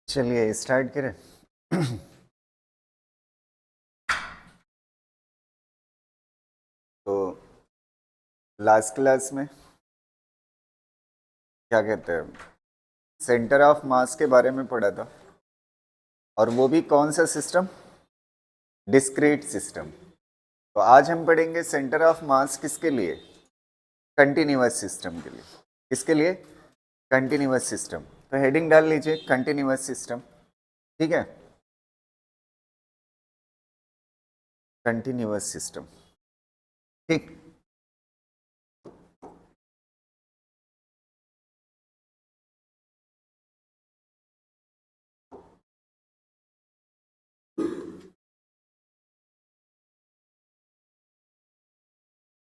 चलिए स्टार्ट करें। तो लास्ट क्लास में क्या कहते हैं, सेंटर ऑफ मास के बारे में पढ़ा था, और वो भी कौन सा सिस्टम, डिस्क्रीट सिस्टम। तो आज हम पढ़ेंगे सेंटर ऑफ मास किसके लिए, कंटिन्यूअस सिस्टम के लिए। किसके लिए, कंटिन्यूअस सिस्टम। तो हेडिंग डाल लीजिए कंटिन्यूअस सिस्टम, ठीक है, कंटिन्यूअस सिस्टम, ठीक।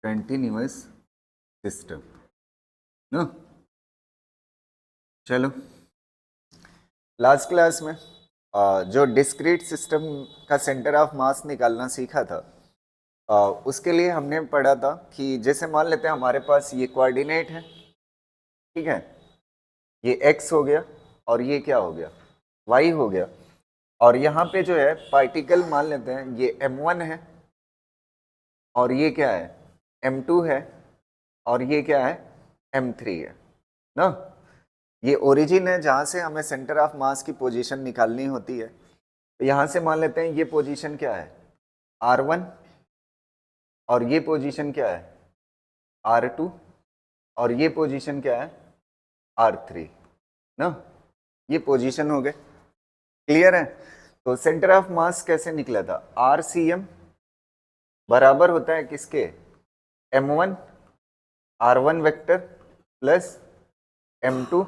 कंटिन्यूअस सिस्टम नो, चलो लास्ट क्लास में जो डिस्क्रीट सिस्टम का सेंटर ऑफ मास निकालना सीखा था, उसके लिए हमने पढ़ा था कि जैसे मान लेते हैं हमारे पास ये कोऑर्डिनेट है, ठीक है, ये x हो गया और ये क्या हो गया, y हो गया, और यहाँ पे जो है पार्टिकल मान लेते हैं ये m1 है और ये क्या है m2 है और ये क्या है m3 है ना। ये ओरिजिन है जहाँ से हमें सेंटर ऑफ मास की पोजीशन निकालनी होती है। तो यहाँ से मान लेते हैं ये पोजीशन क्या है r1 और ये पोजीशन क्या है r2 और ये पोजीशन क्या है r3 ना। ये पोजीशन हो गए, क्लियर है। तो सेंटर ऑफ मास कैसे निकला था, RCM बराबर होता है किसके, m1 r1 vector plus m2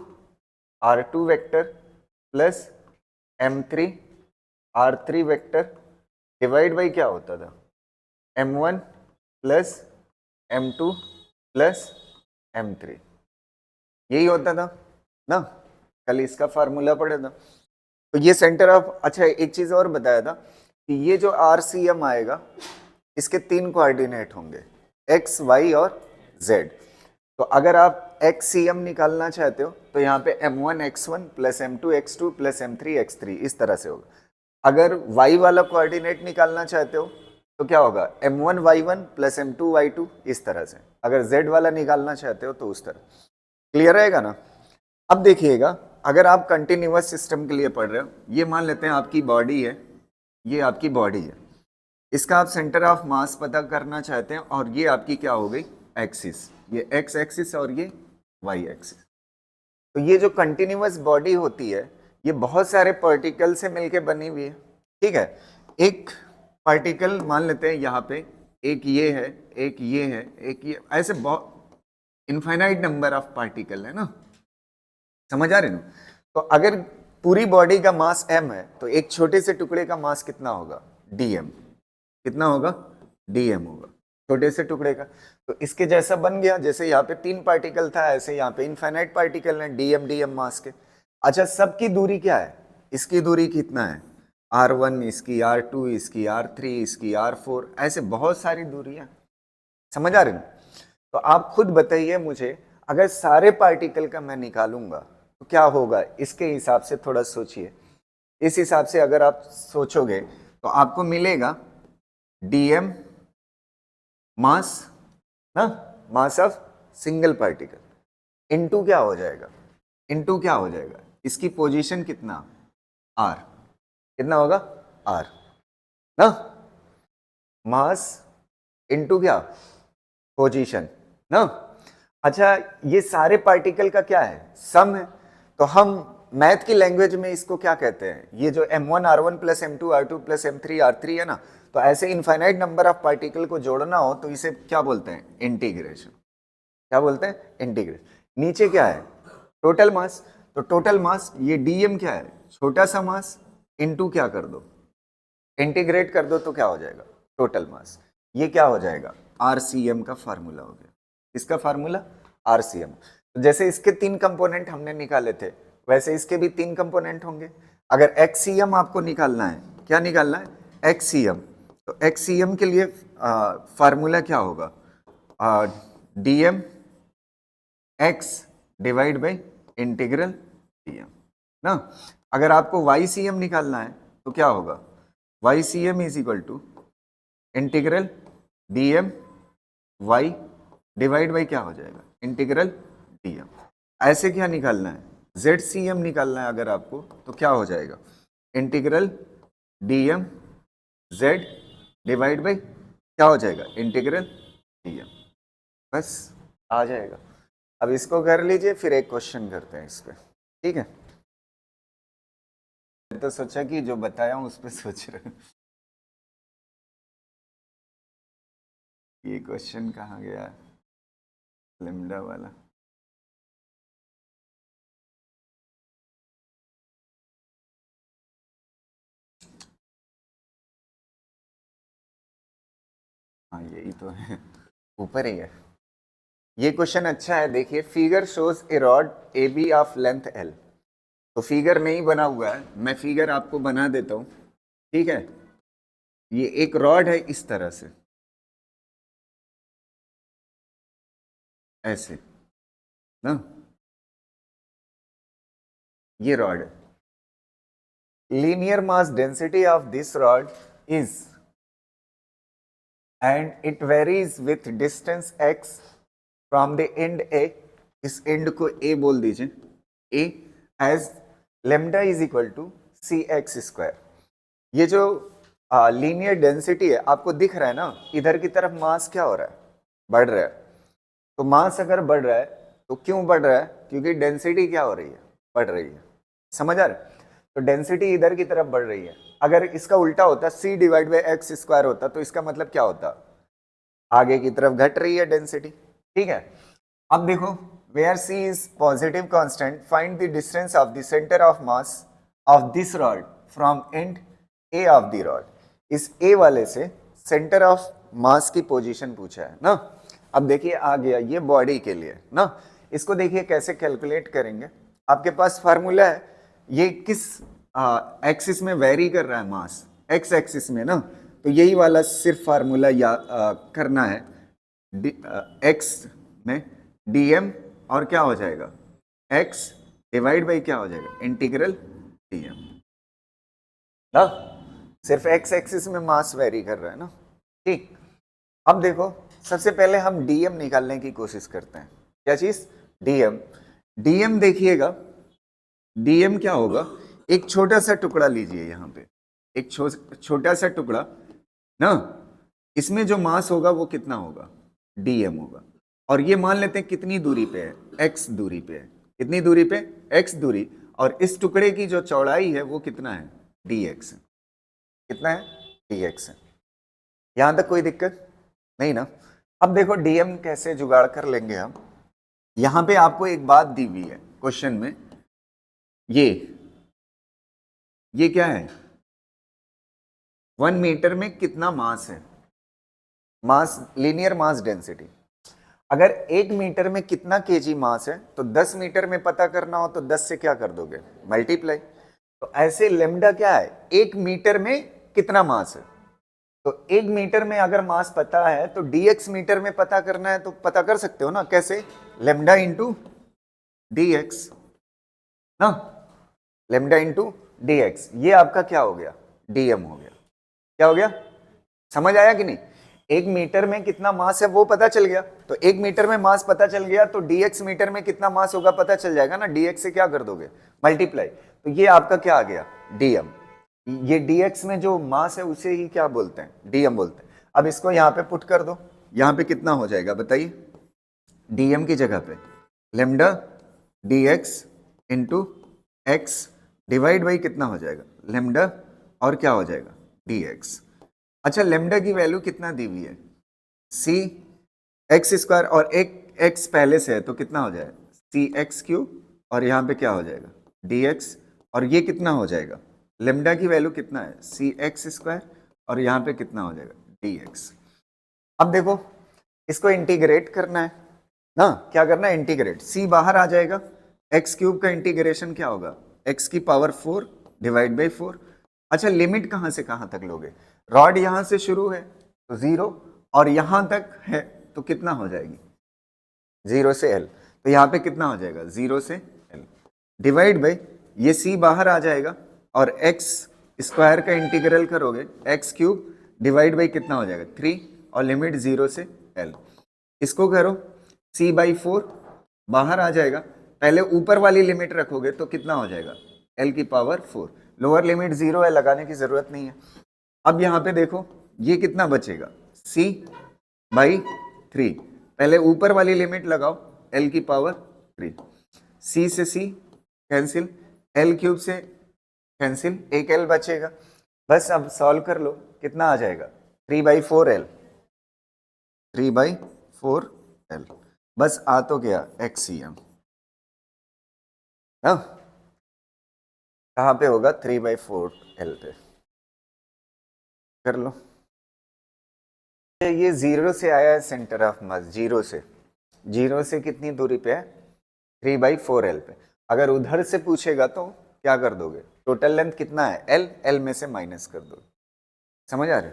r2 vector plus m3 r3 vector divide by क्या होता था m1 plus m2 plus m3, यही होता था ना। कल इसका फार्मूला पढ़ा था। तो ये सेंटर ऑफ, अच्छा एक चीज और बताया था कि ये जो RCM आएगा इसके 3 कोऑर्डिनेट होंगे x, y और z। तो अगर आप XCM निकालना चाहते हो तो यहाँ पे m1 x1 plus m2 x2 plus m3 x3 इस तरह से होगा। अगर y वाला कोऑर्डिनेट निकालना चाहते हो तो क्या होगा m1 y1 plus m2 y2 इस तरह से। अगर z वाला निकालना चाहते हो तो उस तरह, क्लियर रहेगा ना। अब देखिएगा, अगर आप कंटिन्यूअस सिस्टम के लिए पढ़ रहे हो, ये मान लेते हैं आपकी बॉडी है, ये आपकी बॉडी है, इसका आप सेंटर ऑफ मास पता करना चाहते हैं, और ये आपकी क्या हो गई एक्सिस, ये x एक्सिस और ये y एक्सिस। तो ये जो कंटिन्यूअस बॉडी होती है ये बहुत सारे पार्टिकल से मिलके बनी हुई है, ठीक है। एक पार्टिकल मान लेते हैं यहाँ पे, एक ये है, एक ये है, एक ये, ऐसे बहुत इनफाइनाइट नंबर ऑफ पार्टिकल है ना, समझ आ रहे ना। तो अगर पूरी बॉडी का मास m है तो एक छोटे से टुकड़े का मास कितना होगा dm, कितना होगा dm होगा, छोटे से टुकड़े का। तो इसके जैसा बन गया, जैसे यहाँ पे 3 पार्टिकल था ऐसे यहाँ पे इनफाइनाइट पार्टिकल है dm dm मास के। अच्छा सबकी दूरी क्या है, इसकी दूरी कितना है r1, इसकी r2, इसकी r3, इसकी r4, ऐसे बहुत सारी दूरियां, समझ आ रही ना। तो आप खुद बताइए मुझे, अगर सारे पार्टिकल का मैं निकालूंगा तो क्या होगा, इसके हिसाब से थोड़ा सोचिए। इस हिसाब से अगर आप सोचोगे तो आपको मिलेगा dm मास ना, mass of single particle into क्या हो जाएगा, इनटू क्या हो जाएगा, इसकी पोजीशन कितना r, कितना होगा r ना, मास इनटू क्या पोजीशन ना। अच्छा ये सारे पार्टिकल का क्या है सम है, तो हम मैथ की लैंग्वेज में इसको क्या कहते हैं, ये जो m1 r1 plus m2 r2 plus m3 r3 है ना, तो ऐसे इनफाइनाइट नंबर ऑफ पार्टिकल को जोड़ना हो तो इसे क्या बोलते हैं इंटीग्रेशन, क्या बोलते हैं इंटीग्रेशन। नीचे क्या है टोटल मास, तो टोटल मास ये dm क्या है छोटा सा मास इनटू क्या कर दो इंटीग्रेट कर दो तो क्या हो जाएगा टोटल मास, ये क्या हो जाएगा RCM का फार्मूला हो गया। इसका फार्मूला RCM। तो जैसे इसके 3 कंपोनेंट हमने निकाले थे वैसे इसके भी 3 कंपोनेंट होंगे। अगर XCM आपको निकालना है, क्या निकालना है XCM, तो XCM के लिए फार्मूला क्या होगा dm x divide by integral dm, ना। अगर आपको वाई सी एम निकालना है तो क्या होगा, y c m is equal to integral d m y divide by क्या हो जाएगा, इंटीग्रल डी एम। ऐसे क्या निकालना है, जेड सी एम निकालना है अगर आपको, तो क्या हो जाएगा, integral d m z divide by क्या हो जाएगा, इंटीग्रल डी एम। बस आ जाएगा। अब इसको कर लीजिए, फिर एक क्वेश्चन करते हैं इस पे, ठीक है। तो सोचा कि जो बताया हूं उस पर सोच रहे, ये क्वेश्चन कहाँ गया, लेमडा वाला। हाँ यही तो है, ऊपर ही है। ये क्वेश्चन अच्छा है, देखिए, figure shows a rod a b of length l. तो फिगर नहीं बना हुआ है, मैं फिगर आपको बना देता हूं, ठीक है। ये एक रॉड है इस तरह से, ऐसे ना, ये रॉड है। Linear mass density of this rod is, and it varies with distance x from the end A, इस एंड को a बोल दीजिए, a as lambda is equal to c x square. ये जो लीनियर डेंसिटी है आपको दिख रहा है ना, इधर की तरफ मास क्या हो रहा है, बढ़ रहा है। तो मास अगर बढ़ रहा है तो क्यों बढ़ रहा है, क्योंकि डेंसिटी क्या हो रही है, बढ़ रही है। समझ आ रहा है? तो डेंसिटी इधर की तरफ बढ़ रही है। अगर इसका उल्टा होता, c divide by x square होता, तो इसका मतलब क्या होता, आगे की तरफ घट रही है डेंसिटी, ठीक है। अब देखो, where c is positive constant, find the distance of the centre of mass of this rod from end a of the rod. इस a वाले से सेंटर ऑफ मास की पोजीशन पूछा है ना। अब देखिए आ गया, ये बॉडी के लिए ना। इसको देखिए कैसे कैलकुलेट करेंगे, आपके पास फार्मूला है। ये किस एक्सिस में वेरी कर रहा है मास, एक्स एक्सिस में ना, तो यही वाला सिर्फ फार्मूला या करना है। एक्स में dm और क्या हो जाएगा, x डिवाइड बाई क्या हो जाएगा, इंटीग्रल dm ना। सिर्फ x एक्सिस में मास वेरी कर रहा है ना, ठीक। अब देखो, सबसे पहले हम dm निकालने की कोशिश करते हैं। क्या चीज, dm। dm देखिएगा, dm क्या होगा, एक छोटा सा टुकड़ा लीजिए यहाँ पे, एक छोटा सा टुकड़ा ना, इसमें जो मास होगा वो कितना होगा, dm होगा। और ये मान लेते हैं कितनी दूरी पे है, x दूरी पे है। कितनी दूरी पे, x दूरी। और इस टुकड़े की जो चौड़ाई है वो कितना है, dx है। कितना है, dx है। यहां तक कोई दिक्कत नहीं ना। अब देखो dm कैसे जुगाड़ कर लेंगे हम। यहां पे आपको एक बात दी हुई है क्वेश्चन में, ये क्या है, 1 मीटर में कितना मास है, मास, लीनियर मास डेंसिटी। अगर 1 मीटर में कितना केजी मास है, तो 10 मीटर में पता करना हो तो 10 से क्या कर दोगे, मल्टीप्लाई। तो ऐसे लेमडा क्या है, 1 मीटर में कितना मास है। तो 1 मीटर में अगर मास पता है तो dx मीटर में पता करना है, तो पता कर सकते हो ना, कैसे, लेमडा इंटू dx ना, लेमडा इंटू dx। ये आपका क्या हो गया, dm हो गया। क्या हो गया, समझ आया कि नहीं। 1 मीटर में कितना मास है वो पता चल गया, तो 1 मीटर में मास पता चल गया, तो dx मीटर में कितना मास होगा पता चल जाएगा ना, dx से क्या कर दोगे, मल्टीप्लाई। तो ये आपका क्या आ गया, dm। ये dx में जो मास है उसे ही क्या बोलते हैं, dm बोलते हैं। अब इसको यहाँ पे पुट कर दो, यहाँ पे कितना हो जाएगा बताइए, dm की जगह पे lambda dx into x divide by कितना हो जाएगा, लेमडा और क्या हो जाएगा, dx। अच्छा, लेमडा की वैल्यू कितना दी हुई है, सी एक्स स्क्वायर, और एक एक्स पहले से है तो कितना हो जाएगा, सी एक्स क्यूब, और यहाँ पे क्या हो जाएगा, डी एक्स। और ये कितना हो जाएगा, लेमडा की वैल्यू कितना है, सी एक्स स्क्वायर, और यहाँ पे कितना हो जाएगा, डी एक्स। अब देखो, इसको इंटीग्रेट करना है ना, क्या करना है, इंटीग्रेट। सी बाहर आ जाएगा, एक्स क्यूब का इंटीग्रेशन क्या होगा, एक्स की पावर 4 डिवाइड बाई 4। अच्छा, लिमिट कहाँ से कहाँ तक लोगे, रॉड यहां से शुरू है तो 0, और यहां तक है तो कितना हो जाएगी, 0 से l। तो यहाँ पे कितना हो जाएगा, 0 से l डिवाइड बाई, ये c बाहर आ जाएगा और x स्क्वायर का इंटीग्रल करोगे x क्यूब डिवाइड बाई कितना हो जाएगा 3 और लिमिट 0 से l। इसको करो c बाई 4 बाहर आ जाएगा, पहले ऊपर वाली लिमिट रखोगे तो कितना हो जाएगा l की पावर 4, लोअर लिमिट 0 है, लगाने की जरूरत नहीं है। अब यहाँ पे देखो ये कितना बचेगा c बाई 3, पहले ऊपर वाली लिमिट लगाओ l की पावर 3, c से c कैंसिल, l क्यूब से कैंसिल, एक l बचेगा। बस अब सॉल्व कर लो, कितना आ जाएगा 3/4l, 3/4l। बस आ तो गया XCM, हाँ कहाँ पे होगा 3/4l पे, कर लो। ये 0 से आया है सेंटर ऑफ मास, 0 से कितनी दूरी पे है 3/4l पे। अगर उधर से पूछेगा तो क्या कर दोगे, टोटल लेंथ कितना है l में से माइनस कर दो। समझ आ रहे?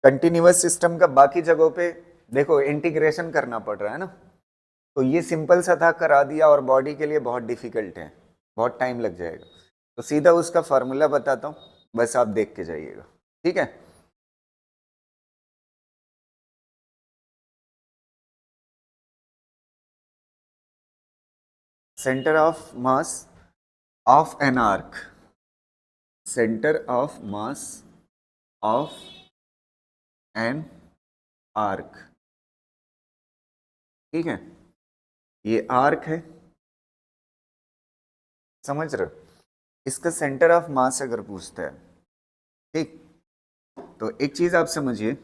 कंटिन्यूअस सिस्टम का बाकी जगहों पे देखो इंटीग्रेशन करना पड़ रहा है ना, तो ये सिंपल सा था, करा दिया, और बॉडी के लिए बहुत डिफिकल्ट है, बहुत टाइम लग जाएगा। तो सीधा उसका फार्मूला बताता हूँ, बस आप देख के जाइएगा, ठीक है। Centre of mass of an arc, centre of mass of an arc, ठीक है, ये आर्क है, समझ रहे हो? इसका सेंटर ऑफ मास अगर पूछता है, ठीक, तो एक चीज आप समझिए,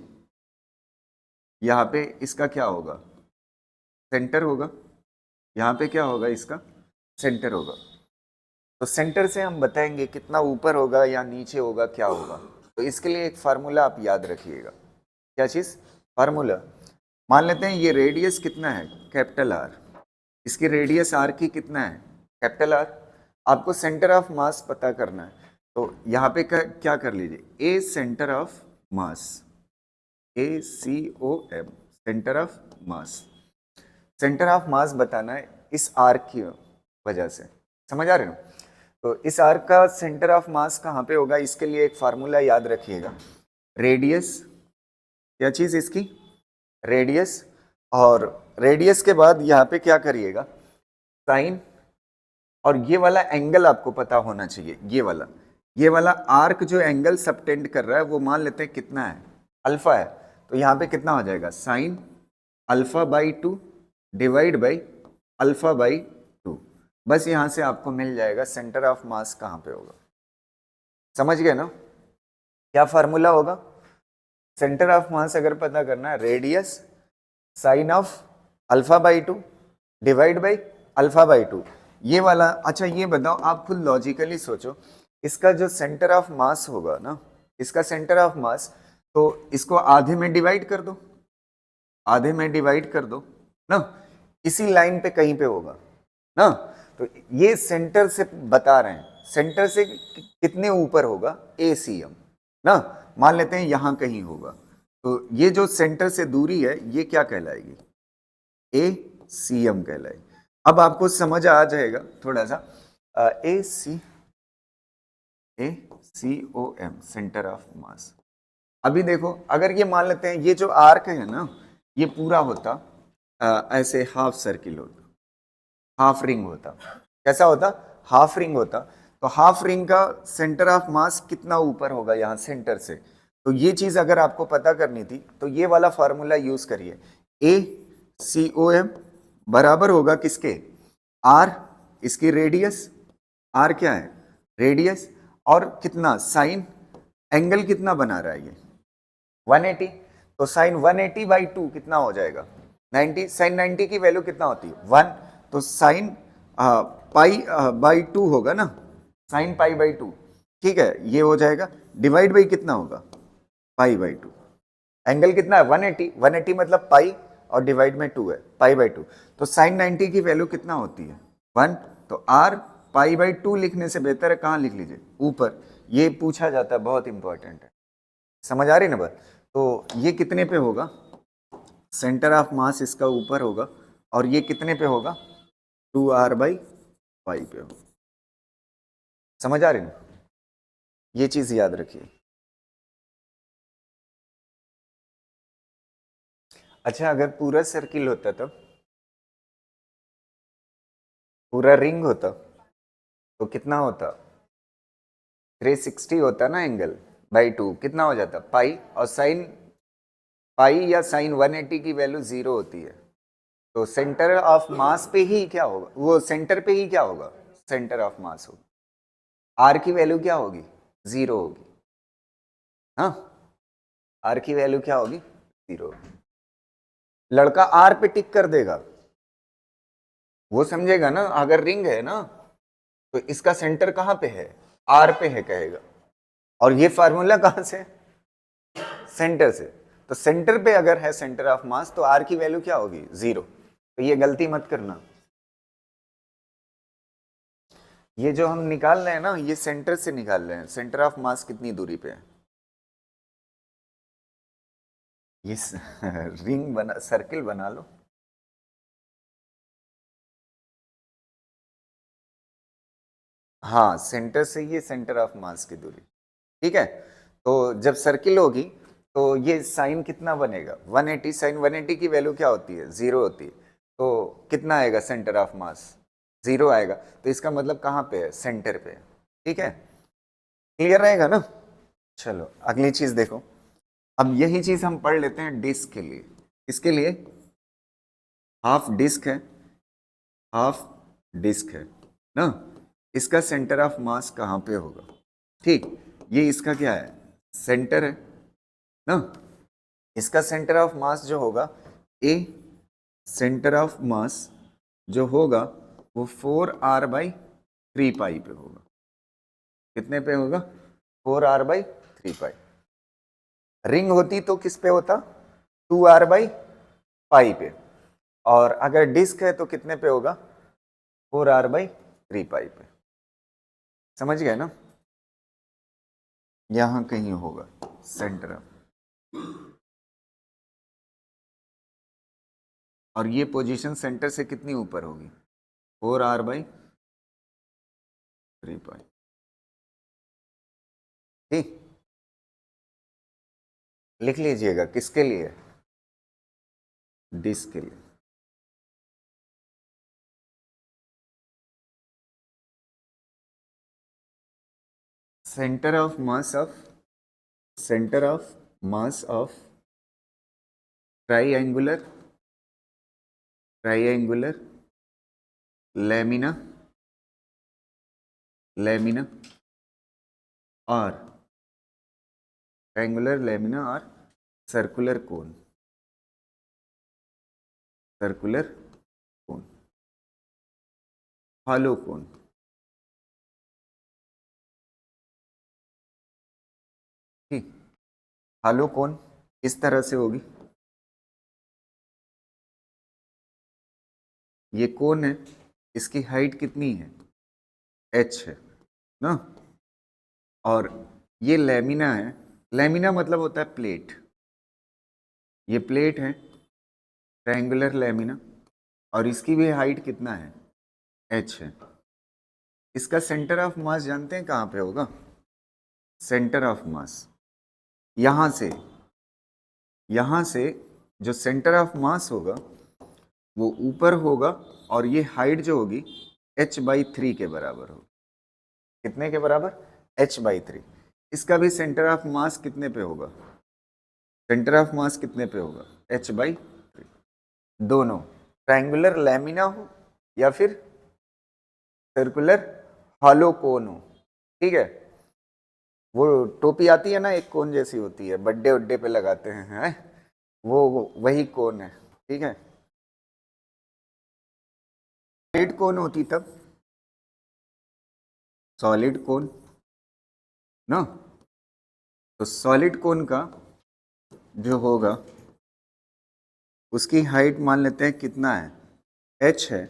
यहाँ पे इसका क्या होगा सेंटर होगा, यहाँ पे क्या होगा इसका सेंटर होगा। तो सेंटर से हम बताएंगे कितना ऊपर होगा या नीचे होगा, क्या होगा। तो इसके लिए एक फार्मूला आप याद रखिएगा। क्या चीज़? फार्मूला। मान लेते हैं ये रेडियस कितना है कैपिटल आर, इसकी रेडियस आर की कितना है कैपिटल आर। आपको सेंटर ऑफ मास पता करना है, तो यहाँ पे क्या कर लीजिए, a centre of mass, ACOM, centre of mass. Centre of mass बताना है इस आर्क की वजह से, समझ आ रहे हो? तो इस आर्क का सेंटर ऑफ मास कहाँ पे होगा, इसके लिए एक फार्मूला याद रखिएगा, रेडियस, क्या चीज़ इसकी रेडियस, और रेडियस के बाद यहाँ पे क्या करिएगा साइन, और ये वाला एंगल आपको पता होना चाहिए, ये वाला आर्क जो एंगल सबटेंड कर रहा है वो मान लेते हैं कितना है अल्फा है, तो यहाँ पे कितना हो जाएगा sine alpha by 2 divide by alpha by 2। बस यहाँ से आपको मिल जाएगा सेंटर ऑफ मास कहाँ पे होगा। समझ गए ना? क्या फार्मूला होगा, सेंटर ऑफ मास अगर पता करना है radius sine of alpha by 2 divide by alpha by 2, ये वाला। अच्छा ये बताओ, आप खुद लॉजिकली सोचो, इसका जो सेंटर ऑफ मास होगा ना, इसका सेंटर ऑफ मास, तो इसको आधे में डिवाइड कर दो, आधे में डिवाइड कर दो ना, इसी लाइन पे कहीं पे होगा ना। तो ये सेंटर से बता रहे हैं, सेंटर से कितने ऊपर होगा ACM ना, मान लेते हैं यहां कहीं होगा, तो ये जो सेंटर से दूरी है ये क्या कहलाएगी ACM कहलाएगी। अब आपको समझ आ जाएगा थोड़ा सा, ACOM सेंटर ऑफ मास। अभी देखो अगर ये मान लेते हैं ये जो आर्क है ना, ये पूरा होता ऐसे हाफ सर्किल होता, हाफ रिंग होता, कैसा होता हाफ रिंग होता, तो हाफ रिंग का सेंटर ऑफ मास कितना ऊपर होगा यहाँ सेंटर से। तो ये चीज अगर आपको पता करनी थी तो ये वाला फार्मूला यूज करिए, ACOM बराबर होगा किसके R, इसकी रेडियस, R क्या है रेडियस, और कितना साइन, एंगल कितना बना रहा है ये 180, तो साइन 180 बाई 2 कितना हो जाएगा 90, साइन 90 की वैल्यू कितना होती है 1, तो साइन पाई बाई 2 होगा ना, साइन पाई बाई 2, ठीक है, ये हो जाएगा, डिवाइड बाई कितना होगा पाई बाई 2, एंगल कितना है 180, 180 मतलब पाई और डिवाइड में 2 है, पाई बाई 2, तो साइन 90 की वैल्यू कितना होती है 1, तो R पाई बाई 2 लिखने से बेहतर है कहाँ लिख लीजिए ऊपर, ये पूछा जाता है, बहुत इंपॉर्टेंट है। समझ आ रही ना बात? तो ये कितने पे होगा, सेंटर ऑफ मास इसका ऊपर होगा और ये कितने पे होगा, 2r/पाई पे होगा। समझ आ रही ना, ये चीज याद रखिए। अच्छा, अगर पूरा सर्किल होता तो, पूरा रिंग होता तो कितना होता, 360 होता ना एंगल बाई 2, कितना हो जाता पाई, और साइन पाई या साइन 180 की वैल्यू 0 होती है। तो सेंटर ऑफ मास पे ही क्या होगा, वो सेंटर पे ही क्या होगा, सेंटर ऑफ मास होगा। आर की वैल्यू क्या होगी, 0 होगी। हाँ, आर की वैल्यू क्या होगी, 0 होगी। लड़का आर पे टिक कर देगा, वो समझेगा ना, अगर रिंग है ना तो इसका सेंटर कहां पे है, आर पे है कहेगा। और ये फार्मूला कहां से, सेंटर से। तो सेंटर पे अगर है सेंटर ऑफ मास तो आर की वैल्यू क्या होगी, 0। तो ये गलती मत करना। ये जो हम निकाल रहे हैं ना, ये सेंटर से निकाल रहे हैं, सेंटर ऑफ मास कितनी दूरी पे है। ये रिंग बना, सर्किल बना लो। हाँ, सेंटर से ये सेंटर ऑफ मास की दूरी, ठीक है। तो जब सर्किल होगी तो ये साइन कितना बनेगा, 180। साइन 180 की वैल्यू क्या होती है, 0 होती है। तो कितना आएगा सेंटर ऑफ मास, 0 आएगा। तो इसका मतलब कहाँ पे है, सेंटर पे है, ठीक है। क्लियर रहेगा ना। चलो अगली चीज देखो। अब यही चीज हम पढ़ लेते हैं डिस्क के लिए। इसके लिए हाफ डिस्क है, हाफ डिस्क है ना। इसका सेंटर ऑफ मास कहाँ पे होगा, ठीक। ये इसका क्या है, सेंटर है ना। इसका सेंटर ऑफ मास जो होगा, ए सेंटर ऑफ मास जो होगा वो 4r/3 पाई पे होगा। कितने पे होगा, 4r/3 पाई। रिंग होती तो किस पे होता, 2r/पाई पे। और अगर डिस्क है तो कितने पे होगा, 4r/3 पाई पे। समझ गए ना, यहां कहीं होगा सेंटर। और ये पोजीशन सेंटर से कितनी ऊपर होगी, 4r/3 पाई, ठीक। लिख लीजिएगा, किसके लिए, डिस्क के लिए। Centre of mass of, centre of mass of triangular, triangular lamina, lamina और ट्रायंगुलर लैमिना और circular cone, circular cone, hollow cone, ठीक। हॉलो कोन इस तरह से होगी, ये कोन है, इसकी हाइट कितनी है, h है ना। और ये लैमिना है, लैमिना मतलब होता है प्लेट, ये प्लेट है ट्रायंगुलर लैमिना, और इसकी भी हाइट कितना है, h है। इसका सेंटर ऑफ मास जानते हैं कहाँ पे होगा, सेंटर ऑफ मास यहां से जो सेंटर ऑफ मास होगा वो ऊपर होगा, और ये हाइट जो होगी h/3 के बराबर होगी। कितने के बराबर, h/3। इसका भी सेंटर ऑफ मास कितने पे होगा, सेंटर ऑफ मास कितने पे होगा, h/3। दोनों ट्रायंगुलर लैमिना हो या फिर सर्कुलर हॉलो कोन हो, ठीक है। वो टोपी आती है ना, एक कोन जैसी होती है, बर्थडे उड्डे पे लगाते हैं, वो वही कोन है, ठीक है। सॉलिड कोन होती तब, सॉलिड कोन ना। तो सॉलिड कोन का जो होगा उसकी हाइट मान लेते हैं कितना है, h है।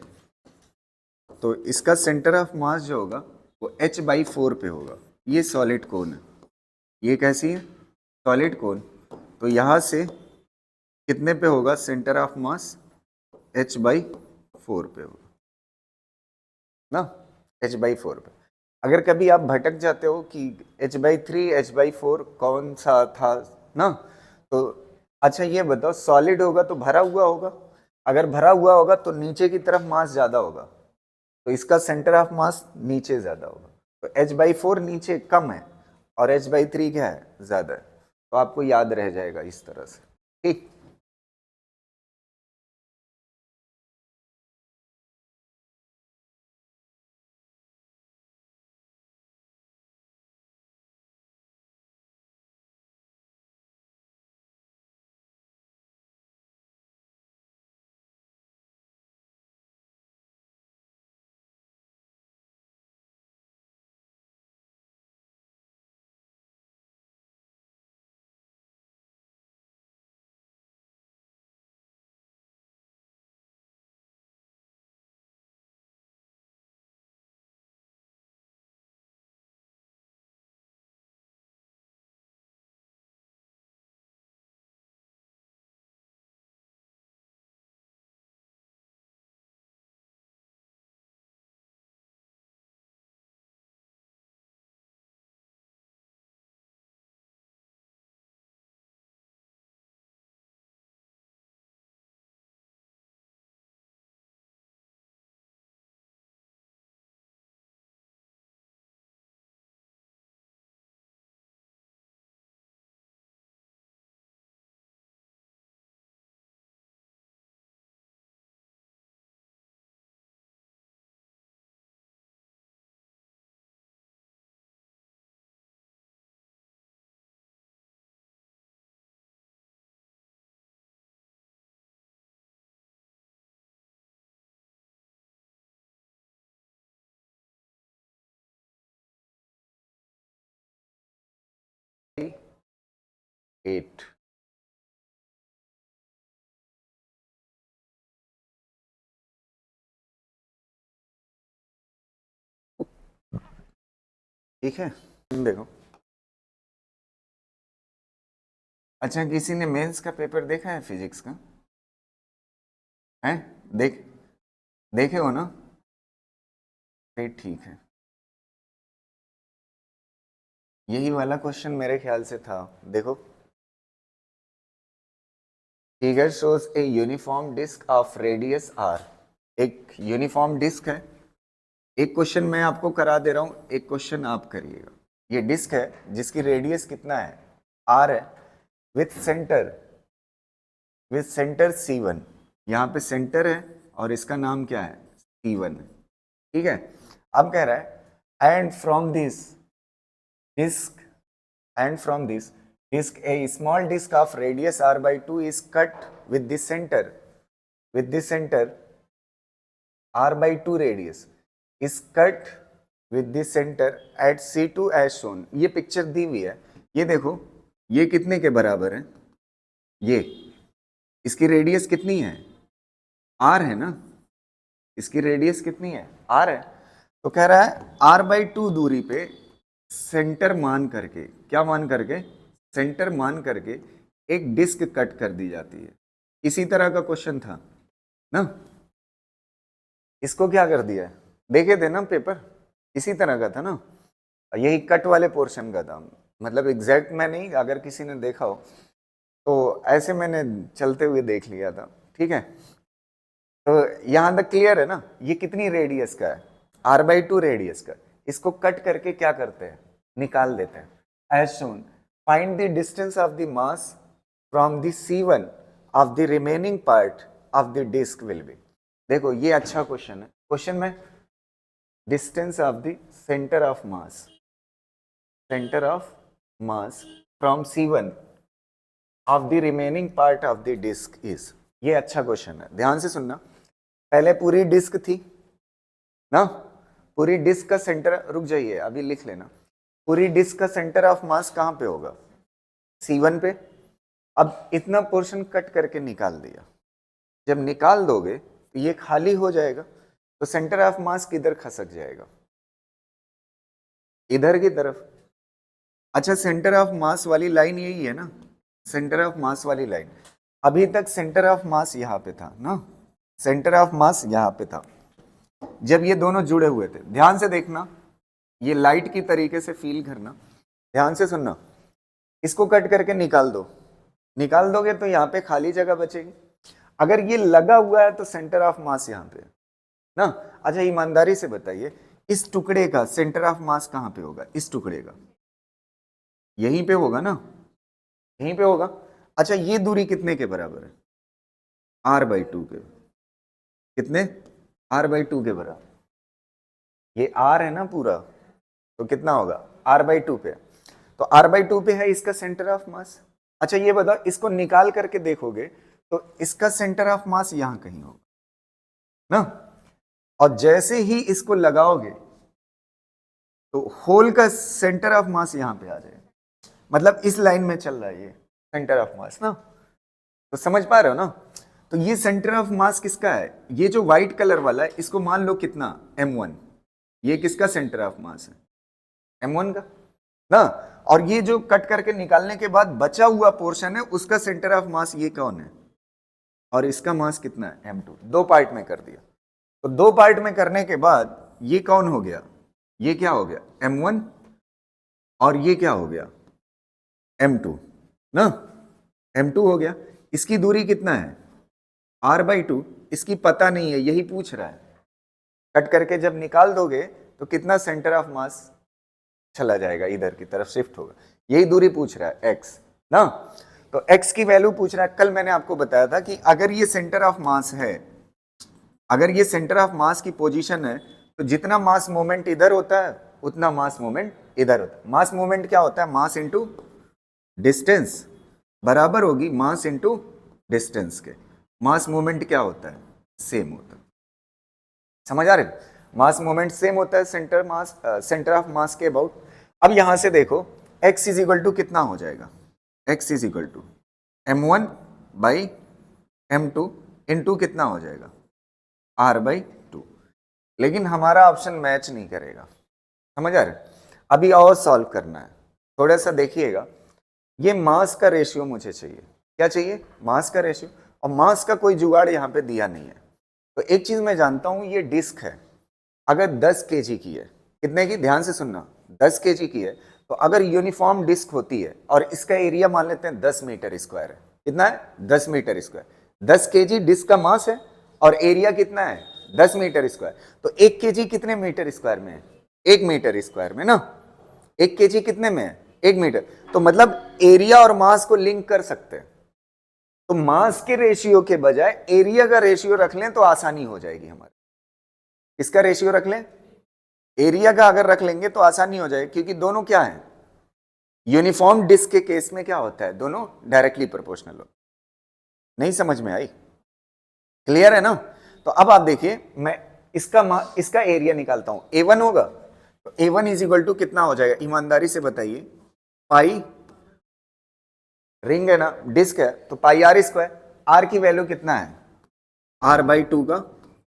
तो इसका सेंटर ऑफ मास जो होगा वो h/4 पे होगा। ये सॉलिड कोन है, ये कैसी है, सॉलिड कोन। तो यहाँ से कितने पे होगा सेंटर ऑफ मास, h/4 पे होगा ना, h/4 पे। अगर कभी आप भटक जाते हो कि h/3 h/4 कौन सा था ना, तो अच्छा ये बताओ, सॉलिड होगा तो भरा हुआ होगा, अगर भरा हुआ होगा तो नीचे की तरफ मास ज्यादा होगा, तो इसका सेंटर ऑफ मास नीचे ज्यादा होगा, तो h/4 नीचे कम है और h/3 क्या है, ज्यादा है। तो आपको याद रह जाएगा इस तरह से, ठीक। एट, ठीक है, देखो। अच्छा, किसी ने मेंस का पेपर देखा है फिजिक्स का, है? देख देखे हो ना, फिर ठीक है। यही वाला क्वेश्चन मेरे ख्याल से था, देखो। Figure shows a uniform disc of radius r. एक यूनिफॉर्म डिस्क है, एक क्वेश्चन मैं आपको करा दे रहा हूं, एक क्वेश्चन आप करिएगा। ये डिस्क है जिसकी रेडियस कितना है, आर है, विथ सेंटर C1। यहाँ पे सेंटर है और इसका नाम क्या है, C1 है, ठीक है। अब कह रहा है and from this disc and from this disk a small disk of radius r/2 is cut with the center r/2 radius is cut with the center at C2 as shown। ये picture दी हुई है, ये देखो, ये कितने के बराबर है, ये इसकी रेडियस कितनी है, r है ना, इसकी रेडियस कितनी है, r है। तो कह रहा है r/2 दूरी पे सेंटर मान करके, क्या मान करके, सेंटर मान करके एक डिस्क कट कर दी जाती है। इसी तरह का क्वेश्चन था ना, इसको क्या कर दिया है, देखे थे ना पेपर, इसी तरह का था ना, यही कट वाले पोर्शन का था, मतलब एग्जैक्ट मैं नहीं, अगर किसी ने देखा हो तो ऐसे मैंने चलते हुए देख लिया था, ठीक है। तो यहां तक क्लियर है ना, ये कितनी रेडियस का है, r/2 रेडियस का, इसको कट करके क्या करते हैं, निकाल देते हैं। As shown find the distance of the mass from the C1 of the remaining part of the disc will be. देखो ये अच्छा क्वेश्चन है, क्वेश्चन में distance of the centre of mass from C1 of the remaining part of the disc is. ये अच्छा question है, ध्यान से सुनना। पहले पूरी डिस्क थी ना, पूरी डिस्क का सेंटर, रुक जाइए अभी लिख लेना, पूरी डिस्क का सेंटर ऑफ मास कहां पे होगा, C1 पे। अब इतना पोर्शन कट करके निकाल दिया, जब निकाल दोगे तो ये खाली हो जाएगा, तो सेंटर ऑफ मास किधर खसक जाएगा, इधर की तरफ। अच्छा, सेंटर ऑफ मास वाली लाइन यही है ना, सेंटर ऑफ मास वाली लाइन, अभी तक सेंटर ऑफ मास यहाँ पे था ना, सेंटर ऑफ मास यहाँ पे था जब ये दोनों जुड़े हुए थे। ध्यान से देखना, ये लाइट की तरीके से फील करना, ध्यान से सुनना। इसको कट करके निकाल दो, निकाल दोगे तो यहाँ पे खाली जगह बचेगी। अगर ये लगा हुआ है तो सेंटर ऑफ मास यहाँ पे है ना। अच्छा ईमानदारी से बताइए, इस टुकड़े का सेंटर ऑफ मास कहाँ पे होगा? इस टुकड़े का यहीं पे होगा ना, यहीं पे होगा। अच्छा ये दूरी कितने के बराबर है? r/2 के। कितने? r/2 के बराबर। ये r है ना पूरा, तो कितना होगा? r/2 पे। तो r/2 पे है इसका सेंटर ऑफ मास। अच्छा ये बताओ, इसको निकाल करके देखोगे तो इसका सेंटर ऑफ मास यहां कहीं होगा ना। और जैसे ही इसको लगाओगे तो होल का सेंटर ऑफ मास यहां पे आ जाएगा, मतलब इस लाइन में चल रहा है ये सेंटर ऑफ मास ना। तो समझ पा रहे हो ना? तो ये सेंटर ऑफ मास किसका है? ये जो व्हाइट कलर वाला है इसको मान लो कितना? m1। ये किसका सेंटर ऑफ मास है? m1 का ना। और ये जो कट करके निकालने के बाद बचा हुआ पोर्शन है उसका सेंटर ऑफ मास ये कौन है? और इसका मास कितना है? m2। दो पार्ट में कर दिया। तो दो पार्ट में करने के बाद ये कौन हो गया? ये क्या हो गया? m1। और ये क्या हो गया? m2 ना। m2 हो गया। इसकी दूरी कितना है? r/2। इसकी पता नहीं है, यही पूछ रहा है। कट करके जब निकाल दोगे तो कितना सेंटर ऑफ मास चला जाएगा, इधर की तरफ शिफ्ट होगा। यही दूरी पूछ रहा है, x ना। तो x की वैल्यू पूछ रहा है। कल मैंने आपको बताया था कि अगर ये सेंटर ऑफ मास है, अगर ये सेंटर ऑफ मास की पोजीशन है, तो जितना मास मोमेंट इधर होता है उतना मास मोमेंट इधर होता है। मास मोमेंट क्या होता है? मास इंटू डिस्टेंस बराबर होगी मास इंटू डिस्टेंस के। मास मोमेंट क्या होता है? सेम होता है। समझ आ रहे? मास मोमेंट सेम होता है सेंटर ऑफ मास के अबाउट। अब यहां से देखो x इज इक्वल टू कितना हो जाएगा? x is equal to m1/m2 into कितना हो जाएगा? r/2। लेकिन हमारा ऑप्शन मैच नहीं करेगा। समझ आ रहे? अभी और सॉल्व करना है, थोड़ा सा देखिएगा। ये मास का रेशियो मुझे चाहिए। क्या चाहिए? मास का रेशियो। और मास का कोई जुगाड़ यहाँ पे दिया नहीं है। तो एक चीज मैं जानता हूं, ये डिस्क है, अगर 10 kg की है, कितने की? ध्यान से सुनना, 10 kg की है, तो अगर यूनिफॉर्म डिस्क होती है और इसका एरिया मान लेते हैं 10 मीटर स्क्वायर है। कितना है? 10 मीटर स्क्वायर। 10 kg डिस्क का मास है और एरिया कितना है? 10 मीटर स्क्वायर। तो 1 kg कितने मीटर स्क्वायर में है? 1 मीटर स्क्वायर में ना। 1 kg कितने में है? 1 मीटर। तो मतलब एरिया और मास को लिंक कर सकते हैं। तो मास के रेशियो के बजाय एरिया का रेशियो रख लें तो आसानी हो जाएगी हमारी। किसका रेशियो रख लें? एरिया का अगर रख लेंगे तो आसानी हो जाएगी, क्योंकि दोनों क्या है? यूनिफॉर्म डिस्क के केस में क्या होता है? दोनों डायरेक्टली प्रोपोर्शनल हो। नहीं समझ में आई? क्लियर है ना? तो अब आप देखिए, मैं इसका एरिया निकालता हूं। A1 होगा, तो A1 इज इक्वल टू कितना हो जाएगा? ईमानदारी से बताइए। पाई रिंग है ना, डिस्क है, तो पाई r स्क्वायर। r की वैल्यू कितना है? r/2 का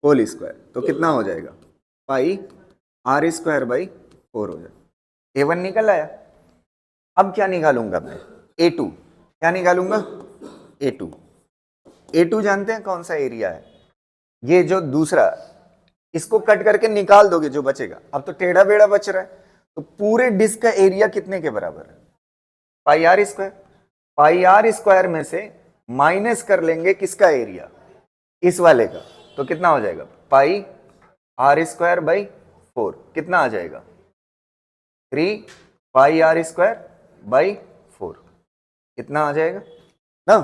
होल स्क्वायर। तो कितना हो जाएगा? पाई r²/4 हो जाएगा। A1 निकल आया। अब क्या निकालूंगा मैं? A2। क्या निकालूंगा? A2। A2 जानते हैं कौन सा एरिया है? ये जो दूसरा, इसको कट करके निकाल दोगे जो बचेगा। अब तो टेढ़ा बेड़ा बच रहा है, तो पूरे डिस्क का एरिया कितने के बराबर है? पाई r स्क्वायर। पाई r स्क्वायर में से माइनस कर लेंगे किसका एरिया? इस वाले का। तो कितना हो जाएगा? पाई r²/4। कितना आ जाएगा? 3 पाई r²/4। कितना आ जाएगा ना।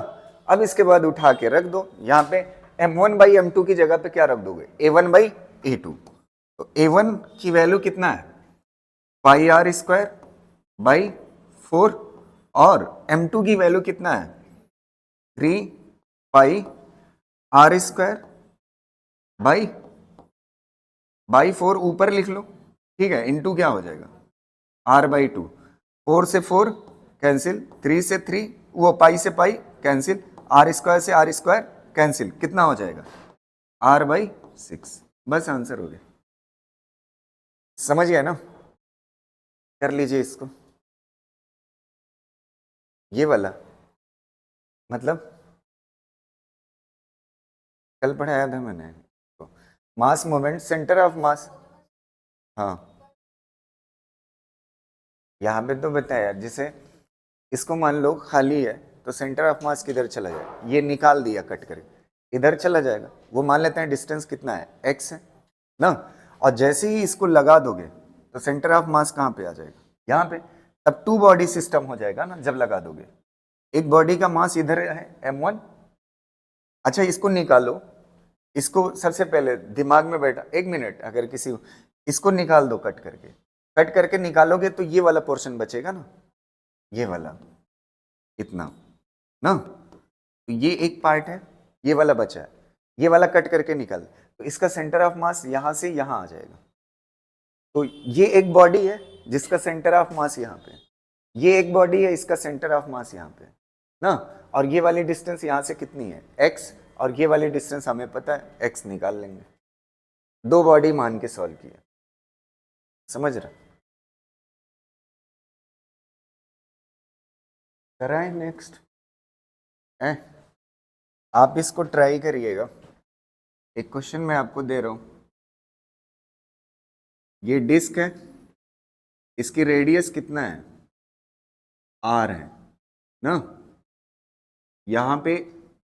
अब इसके बाद उठा के रख दो यहां पे। m1/m2 की जगह पे क्या रख दोगे? A1/A2। तो A1 की वैल्यू कितना है? पाई r²/4। और m2 की वैल्यू कितना है? 3 पाई r²/4 ऊपर लिख लो, ठीक है। इंटू क्या हो जाएगा? r/2। 4 से 4 कैंसिल, 3 से 3, वो पाई से पाई कैंसिल, r² से r² कैंसिल। कितना हो जाएगा? r/6। बस आंसर हो गया। समझ गया ना? कर लीजिए इसको। ये वाला मतलब कल पढ़ाया था मैंने तो। मास मोमेंट सेंटर ऑफ मास, हाँ यहाँ पे तो बताया, जैसे इसको मान लो खाली है तो सेंटर ऑफ मास किधर चला जाएगा, ये निकाल दिया कट करके, इधर चला जाएगा। वो मान लेते हैं डिस्टेंस कितना है, x है ना। और जैसे ही इसको लगा दोगे तो सेंटर ऑफ मास कहाँ पे आ जाएगा, यहाँ पे। तब टू बॉडी सिस्टम हो जाएगा ना जब लगा दोगे। एक बॉडी का मास इधर है m1। अच्छा इसको निकालो, इसको सबसे पहले दिमाग में बैठा, एक मिनट, अगर किसी इसको निकाल दो कट करके, कट करके निकालोगे तो ये वाला पोर्शन बचेगा ना, ये वाला इतना ना। तो ये एक पार्ट है, ये वाला बचा है, ये वाला कट करके निकाल, तो इसका सेंटर ऑफ मास यहां से यहां आ जाएगा। तो ये एक बॉडी है जिसका सेंटर ऑफ मास यहाँ पे, ये एक बॉडी है इसका सेंटर ऑफ मास यहाँ पे ना। और ये वाली डिस्टेंस यहाँ से कितनी है, x, और ये वाली डिस्टेंस हमें पता है x, निकाल लेंगे। दो बॉडी मान के सॉल्व किया, समझ रहे? कराएं नेक्स्ट है, आप इसको ट्राई करिएगा। एक क्वेश्चन मैं आपको दे रहा हूं, ये डिस्क है, इसकी रेडियस कितना है, r है ना। यहां पे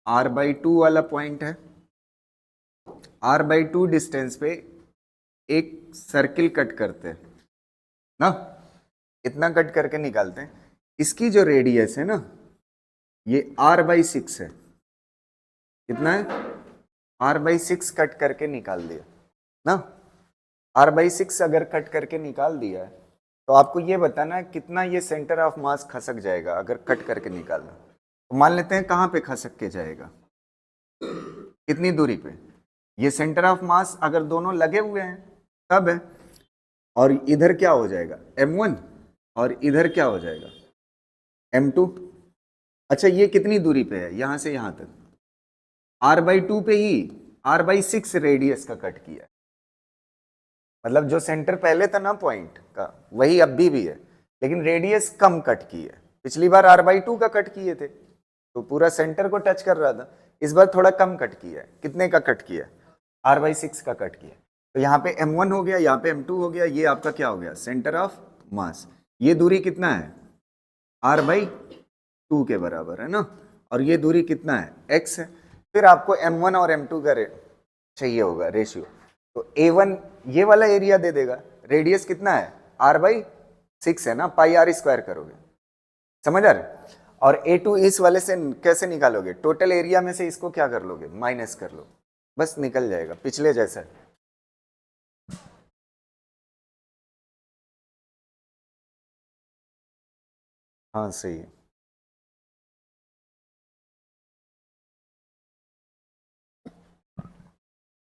r/2 वाला पॉइंट है, r/2 डिस्टेंस पे एक सर्किल कट करते हैं ना, इतना कट करके निकालते हैं। इसकी जो रेडियस है ना, ये r/6 है। कितना है, r/6 कट करके निकाल दिया ना। r/6 अगर कट करके निकाल दिया है तो आपको ये बताना है कितना ये सेंटर ऑफ मास खसक जाएगा अगर कट करके निकालना। तो मान लेते हैं कहाँ पे खसक के जाएगा, कितनी दूरी पे, ये सेंटर ऑफ मास अगर दोनों लगे हुए हैं तब है। और इधर क्या हो जाएगा, m1, और इधर क्या हो जाएगा, m2। अच्छा ये कितनी दूरी पे है, यहां से यहां तक, r/2 पे ही r/6 रेडियस का कट किया है। मतलब जो सेंटर पहले था ना पॉइंट का, वही अब भी है, लेकिन रेडियस कम कट की है। पिछली बार r/2 का कट किए थे तो पूरा सेंटर को टच कर रहा था, इस बार थोड़ा कम कट किया है। कितने का कट किया, r/6 का कट किया। तो यहाँ पे m1 हो गया, यहाँ पे m2 हो गया, ये आपका क्या हो गया, सेंटर ऑफ मास। ये दूरी कितना है, r/2 के बराबर है ना, और ये दूरी कितना है, x है। फिर आपको m1 और m2 का चाहिए होगा रेशियो, तो a1 ये वाला एरिया दे देगा, रेडियस कितना है, r/6 है ना, πr² करोगे, समझ आ रहे। और a2 इस वाले से कैसे निकालोगे, टोटल एरिया में से इसको क्या कर लोगे, माइनस कर लो, बस निकल जाएगा, पिछले जैसा। हाँ सही है,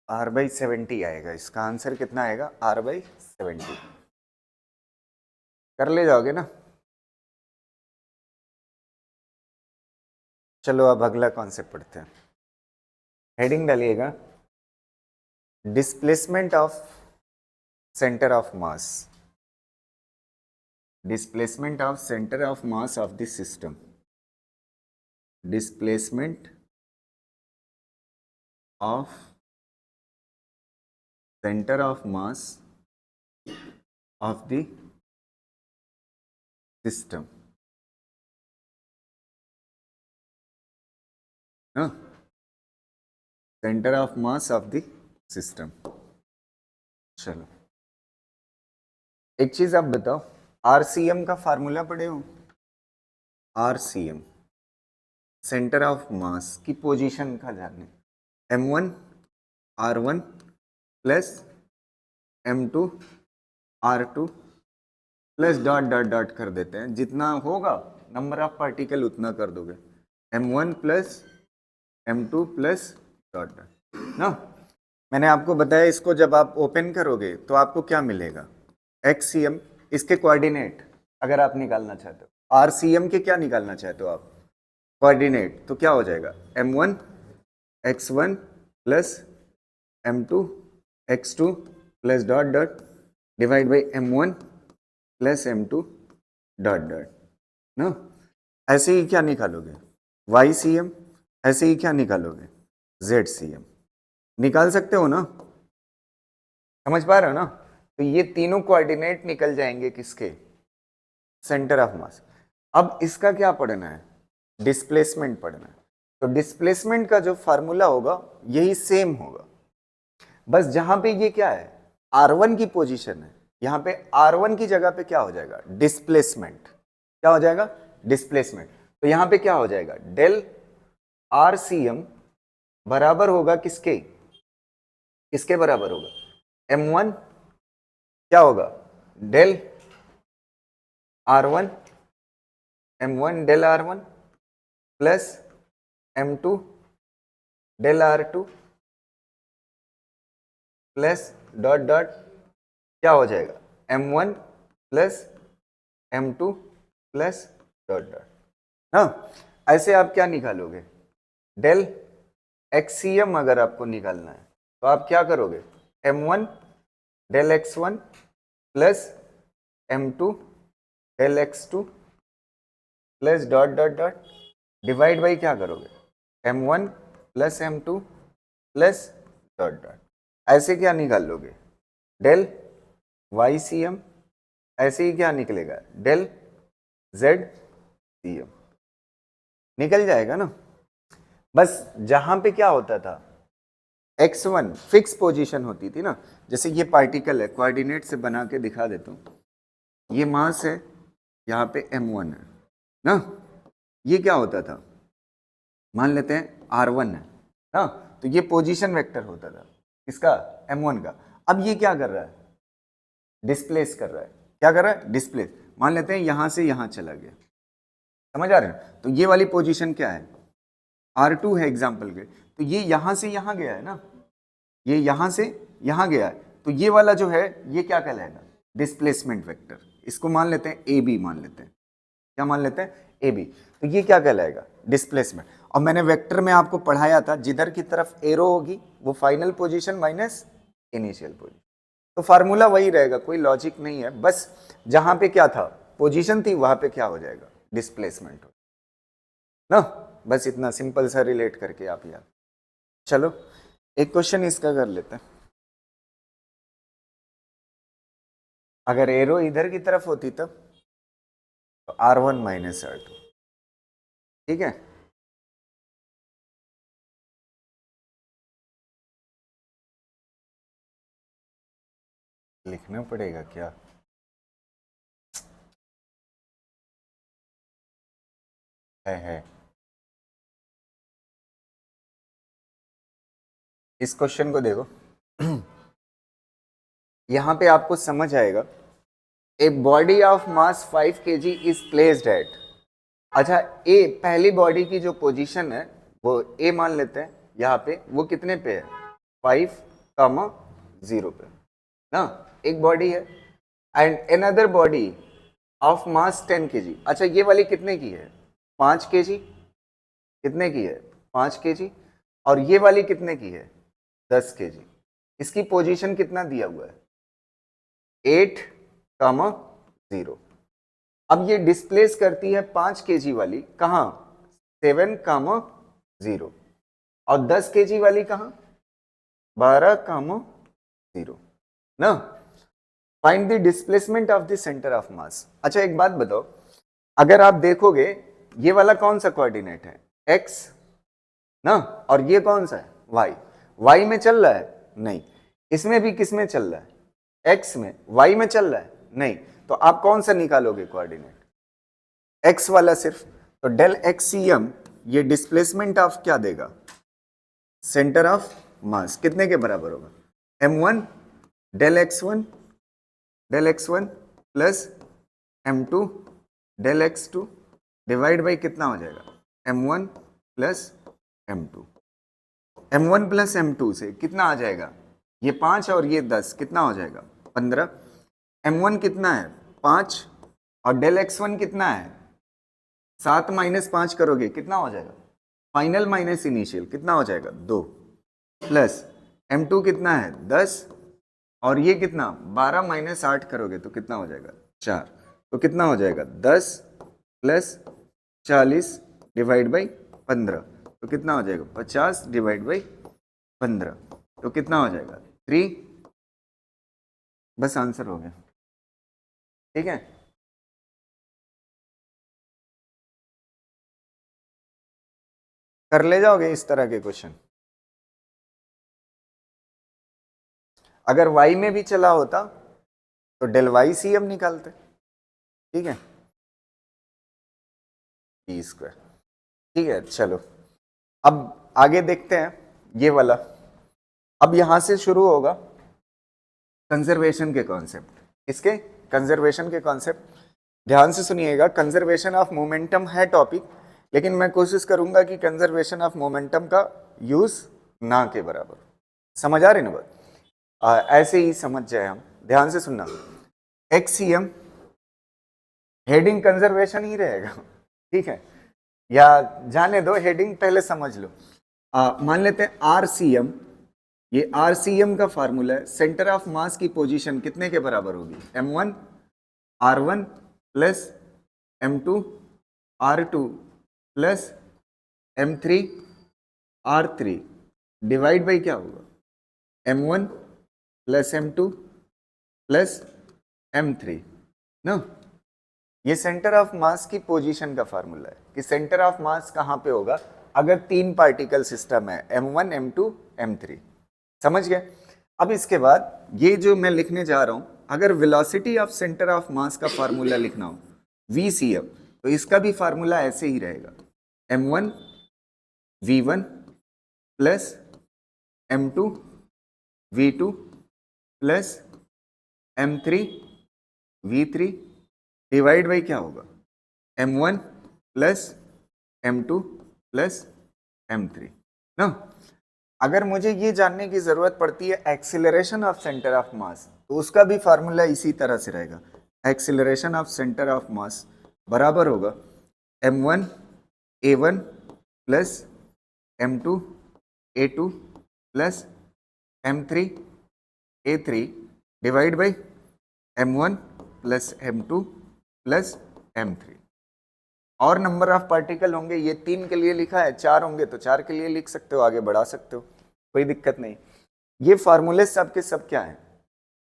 r/70 आएगा, इसका आंसर कितना आएगा, r/70। कर ले जाओगे ना। चलो अब अगला कॉन्सेप्ट पढ़ते हैं। हेडिंग डालिएगा, displacement of centre of mass, displacement of centre of mass of the system, displacement of centre of mass of the system ना, centre of mass of the system. चलो एक चीज आप बताओ, आरसीएम का फार्मूला पढ़े हो, आरसीएम सेंटर ऑफ मास की पोजीशन का जानने, m1 r1 plus m2 r2 plus dot dot dot कर देते हैं, जितना होगा नंबर ऑफ पार्टिकल उतना कर दोगे, m1 plus m2 plus dot dot ना। मैंने आपको बताया इसको जब आप ओपन करोगे तो आपको क्या मिलेगा, XCM, इसके कोऑर्डिनेट अगर आप निकालना चाहते हो, RCM के क्या निकालना चाहते हो आप, कोऑर्डिनेट, तो क्या हो जाएगा, m1 x1 plus m2 x2 plus dot dot divide by m1 plus m2 dot dot ना। ऐसे ही क्या निकालोगे, YCM, ऐसे ही क्या निकालोगे, ZCM। निकाल सकते हो ना, समझ पा रहे हो ना? तो ये तीनों कोऑर्डिनेट निकल जाएंगे किसके, सेंटर ऑफ मास। अब इसका क्या पढ़ना है, डिस्प्लेसमेंट पढ़ना है। तो डिस्प्लेसमेंट का जो फार्मूला होगा यही सेम होगा, बस जहां पे ये क्या है R1 की पोजीशन है, यहां पे R1 की जगह पे क्या हो जाएगा, डिस्प्लेसमेंट। क्या हो जाएगा, डिस्प्लेसमेंट। तो यहां पे क्या हो जाएगा, डेल RCM बराबर होगा किसके, किसके बराबर होगा, M1 क्या होगा, del R1 M1 del R1 plus M2 del R2 plus dot dot क्या हो जाएगा, M1 plus M2 plus dot dot. हाँ, ऐसे आप क्या निकालोगे, डेल XCM अगर आपको निकालना है तो आप क्या करोगे, M1 del X1 plus M2 del X2 plus dot dot dot divide by क्या करोगे, M1 plus M2 plus dot dot. ऐसे क्या निकाल लोगे, डेल YCM, ऐसे ही क्या निकलेगा, डेल ZCM निकल जाएगा ना। बस जहां पे क्या होता था, x1 फिक्स पोजीशन होती थी ना, जैसे ये पार्टिकल है, कोऑर्डिनेट से बना के दिखा देता हूं, ये मास है, यहाँ पे M1 है ना, ये क्या होता था, मान लेते हैं R1 है ना, तो ये पोजीशन वेक्टर होता था इसका, M1 का। अब ये क्या कर रहा है, डिस्प्लेस कर रहा है, क्या कर रहा है, डिस्प्लेस। मान लेते हैं यहां से यहां चला गया, समझ आ रहे हैं? तो ये वाली पोजीशन क्या है, R2 है एग्जाम्पल के, तो ये यहां से यहां गया है ना, ये यहां से यहां गया है, तो ये वाला जो है ये क्या कहलाएगा, डिस्प्लेसमेंट वेक्टर। इसको मान लेते हैं AB, मान लेते हैं, क्या मान लेते हैं, AB। तो ये क्या कहलाएगा, डिस्प्लेसमेंट। और मैंने वेक्टर में आपको पढ़ाया था, जिधर की तरफ एरो होगी वो final position minus initial position. तो फार्मूला वही रहेगा, कोई लॉजिक नहीं है, बस जहां पे क्या था पोजीशन थी वहां पे क्या हो जाएगा, डिस्प्लेसमेंट हो ना। बस इतना सिंपल सा रिलेट करके आप याद। चलो एक क्वेश्चन इसका कर लेते हैं। अगर एरो इधर की तरफ होती तब तो R1 माइनस R2, ठीक है। लिखना पड़ेगा क्या, है। इस क्वेश्चन को देखो, यहां पे आपको समझ आएगा, a body of mass 5 kg is placed at, अच्छा ए पहली बॉडी की जो पोजीशन है वो ए मान लेते हैं, यहाँ पे वो कितने पे है, 5,0 पे ना, एक बॉडी है। And another body of mass 10 kg, अच्छा ये वाली कितने की है, 5 kg, कितने की है, 5 kg। और ये वाली कितने की है, 10 kg। इसकी पोजीशन कितना दिया हुआ है, 8,0। अब ये डिस्प्लेस करती है 5 kg वाली कहां, 7,0 और 10 kg वाली कहां, 12,0 ना। Find the displacement of the centre of मास। अच्छा एक बात बताओ, अगर आप देखोगे ये वाला कौन सा कोऑर्डिनेट है, x ना, और ये कौन सा है, y में चल रहा है, नहीं। इसमें भी किस में चल रहा है, x में, y में चल रहा है, नहीं। तो आप कौन सा निकालोगे कोऑर्डिनेट, x वाला सिर्फ। तो डेल XCM ये डिस्प्लेसमेंट ऑफ क्या देगा, सेंटर ऑफ मास, कितने के बराबर होगा, M1 del x1 plus M2 del x2 divide by कितना हो जाएगा, M1 plus M1 plus M2 से कितना आ जाएगा, ये 5 और ये 10 कितना हो जाएगा, 15। M1 कितना है, 5, और डेल x1 कितना है, 7 माइनस 5 करोगे कितना हो जाएगा, फाइनल माइनस इनिशियल कितना हो जाएगा, 2, प्लस M2 कितना है, 10, और ये कितना 12 माइनस 8 करोगे तो कितना हो जाएगा, 4। तो कितना हो जाएगा, 10 प्लस 40 डिवाइड बाई 15, तो कितना हो जाएगा, 50 डिवाइड बाई 15। तो कितना हो जाएगा 3, बस आंसर हो गया। ठीक है, कर ले जाओगे इस तरह के क्वेश्चन। अगर y में भी चला होता तो डेल वाई सी हम निकालते। ठीक है, टी स्क्वायर। ठीक है, चलो अब आगे देखते हैं ये वाला। अब यहां से शुरू होगा कंजर्वेशन के कॉन्सेप्ट। इसके कंजर्वेशन के कॉन्सेप्ट ध्यान से सुनिएगा। कंजर्वेशन ऑफ मोमेंटम है टॉपिक, लेकिन मैं कोशिश करूंगा कि कंजर्वेशन ऑफ मोमेंटम का यूज ना के बराबर। समझ आ रही ना बात? ऐसे ही समझ जाए हम। ध्यान से सुनना, एक्सीएम हेडिंग कंजर्वेशन ही रहेगा। ठीक है, या जाने दो, हेडिंग पहले समझ लो। मान लेते हैं आरसीएम, ये आरसीएम का फार्मूला है। सेंटर ऑफ मास की पोजीशन कितने के बराबर होगी? m1 r1 plus m2 r2 plus m3 r3 divide by क्या होगा? m1 plus m2 plus m3 ना। ये सेंटर ऑफ मास की पोजीशन का फार्मूला है कि सेंटर ऑफ मास कहां पे होगा अगर 3 पार्टिकल सिस्टम है, m1 m2 m3। समझ गए? अब इसके बाद ये जो मैं लिखने जा रहा हूं, अगर वेलोसिटी ऑफ सेंटर ऑफ मास का फार्मूला लिखना हो VCM, तो इसका भी फार्मूला ऐसे ही रहेगा, m1 v1 plus m2 v2 plus m3 v3 divide by क्या होगा? m1 plus m2 plus m3 ना। अगर मुझे ये जानने की जरूरत पड़ती है एक्सीलरेशन ऑफ सेंटर ऑफ मास, तो उसका भी फार्मूला इसी तरह से रहेगा। एक्सीलरेशन ऑफ सेंटर ऑफ मास बराबर होगा m1 a1 plus m2 a2 plus m3 a3 divide by m1 plus m2 plus m3। और नंबर ऑफ पार्टिकल होंगे, ये 3 के लिए लिखा है, 4 होंगे तो 4 के लिए लिख सकते हो, आगे बढ़ा सकते हो, कोई दिक्कत नहीं। ये फार्मूले सब के सब क्या है?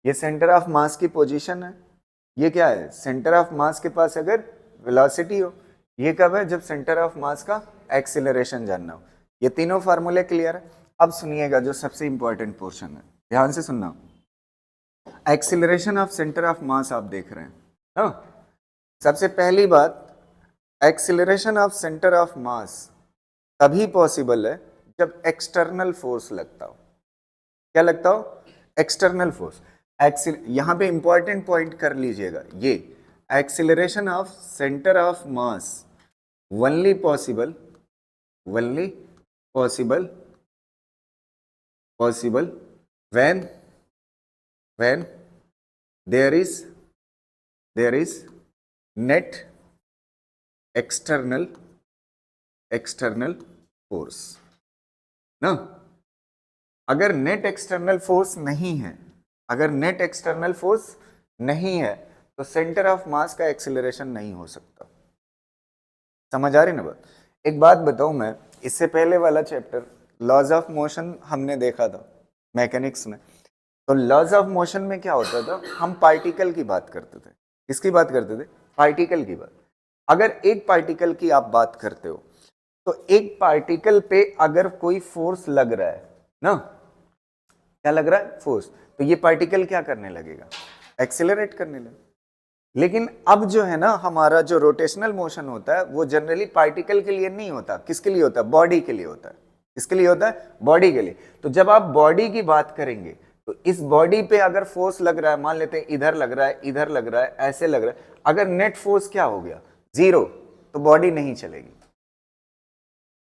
ये सेंटर ऑफ मास की पोजीशन है। ये क्या है? सेंटर ऑफ मास के पास अगर वेलोसिटी हो। ये कब है? जब सेंटर ऑफ मास का एक्सीलरेशन जानना हो। ये तीनों फार्मूले क्लियर है। अब सुनिएगा जो सबसे इंपॉर्टेंट पोर्शन है, ध्यान से सुनना। एक्सीलरेशन ऑफ सेंटर ऑफ मास आप देख रहे हैं हाँ? सबसे पहली बात, एक्सीलरेशन ऑफ सेंटर ऑफ मास तभी पॉसिबल है जब एक्सटर्नल फोर्स लगता हो। क्या लगता हो? External force. यहां पे इंपॉर्टेंट पॉइंट कर लीजिएगा, ये acceleration of centre of mass only possible when there is net external force ना। अगर नेट एक्सटर्नल फोर्स नहीं है, तो सेंटर ऑफ मास का एक्सीलरेशन नहीं हो सकता। समझ आ रही ना बात? एक बात बताऊं मैं, इससे पहले वाला चैप्टर लॉज ऑफ मोशन हमने देखा था मैकेनिक्स में। तो लॉज ऑफ मोशन में क्या होता था? हम पार्टिकल की बात करते थे। किसकी बात करते थे? पार्टिकल की बात। अगर एक पार्टिकल की आप बात करते हो, तो एक पार्टिकल पे अगर कोई फोर्स लग रहा है ना, क्या लग रहा है? फोर्स। तो ये पार्टिकल क्या करने लगेगा? एक्सेलरेट करने लगेगा। लेकिन अब जो है ना, हमारा जो रोटेशनल मोशन होता है वो जनरली पार्टिकल के लिए नहीं होता। किसके लिए होता है? बॉडी के लिए होता है। किसके लिए होता है? बॉडी के लिए। तो जब आप बॉडी की बात करेंगे, तो इस बॉडी पे अगर फोर्स लग रहा है, मान लेते हैं इधर लग रहा है, इधर लग रहा है, ऐसे लग रहा है, अगर नेट फोर्स क्या हो गया? 0, तो बॉडी नहीं चलेगी।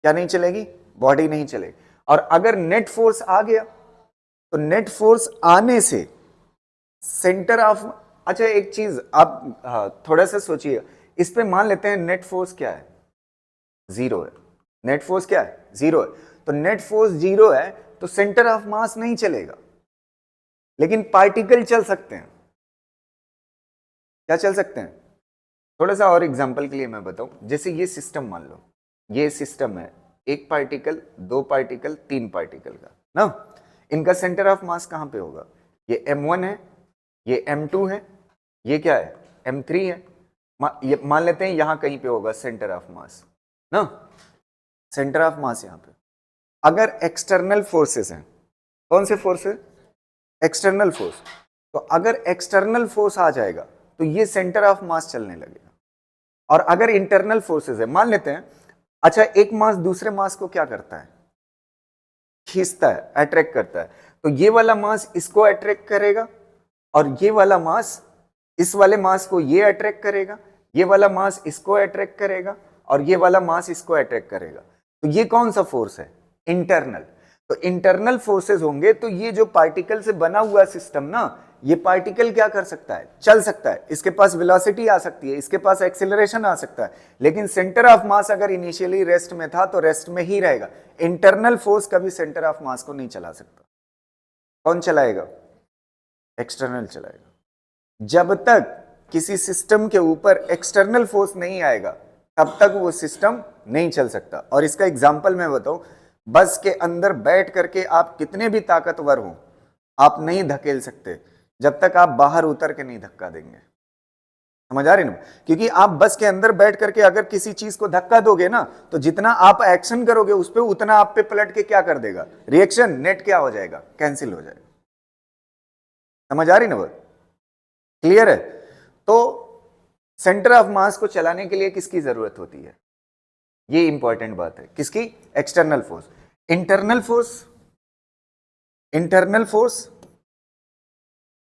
क्या नहीं चलेगी? बॉडी नहीं चलेगी। और अगर नेट फोर्स आ गया, तो नेट फोर्स आने से सेंटर ऑफ, अच्छा एक चीज आप थोड़ा सा सोचिए इस पे। मान लेते हैं नेट फोर्स क्या है? 0 है। नेट फोर्स क्या है? 0 है। तो नेट फोर्स 0 है, तो सेंटर ऑफ मास नहीं चलेगा, लेकिन पार्टिकल चल सकते हैं। क्या चल सकते हैं? थोड़ा सा और एग्जांपल के लिए मैं बताऊं, जैसे ये सिस्टम मान लो, ये सिस्टम है, 1 पार्टिकल, 2 पार्टिकल, 3 पार्टिकल का ना। इनका सेंटर ऑफ मास कहाँ पे होगा? ये m1 है, ये m2 है, ये क्या है? m3 है। मान लेते हैं यहां कहीं पे होगा सेंटर ऑफ मास ना, सेंटर ऑफ मास यहां पे। अगर एक्सटर्नल फोर्सेस हैं, कौन से फोर्स है? External force. तो अगर एक्सटर्नल फोर्स आ जाएगा तो ये सेंटर ऑफ मास चलने लगेगा। और अगर इंटरनल फोर्सेस है, मान लेते हैं, अच्छा एक मास दूसरे मास को क्या करता है? खींचता है, अट्रैक्ट करता है। तो ये वाला मास इसको अट्रैक्ट करेगा और ये वाला मास इस वाले मास को ये अट्रैक्ट करेगा, ये वाला मास इसको अट्रैक्ट करेगा और ये वाला मास इसको अट्रैक्ट करेगा। तो ये कौन सा फोर्स है? इंटरनल। तो इंटरनल फोर्सेस होंगे तो ये जो पार्टिकल से बना हुआ सिस्टम ना, ये पार्टिकल क्या कर सकता है? चल सकता है, इसके पास वेलोसिटी आ सकती है, इसके पास एक्सेलरेशन आ सकता है, लेकिन सेंटर ऑफ मास अगर इनिशियली रेस्ट में था तो रेस्ट में ही रहेगा। इंटरनल फोर्स कभी सेंटर ऑफ मास को नहीं चला सकता। कौन चलाएगा? एक्सटर्नल चलाएगा। जब तक किसी सिस्टम के ऊपर एक्सटर्नल फोर्स नहीं आएगा तब तक वो सिस्टम नहीं चल सकता। और इसका एग्जांपल मैं बताऊं, बस के अंदर बैठ करके आप कितने भी ताकतवर हो, आप नहीं धकेल सकते जब तक आप बाहर उतर के नहीं धक्का देंगे। समझ आ रही ना? क्योंकि आप बस के अंदर बैठ करके अगर किसी चीज को धक्का दोगे ना, तो जितना आप एक्शन करोगे उस पर, उतना आप पे पलट के क्या कर देगा? रिएक्शन नेट क्या हो जाएगा? कैंसिल हो जाएगा। समझ आ रही ना बात? क्लियर है? तो सेंटर ऑफ मास को चलाने के लिए किसकी जरूरत होती है? ये इंपॉर्टेंट बात है। किसकी? External force. Internal force, internal force,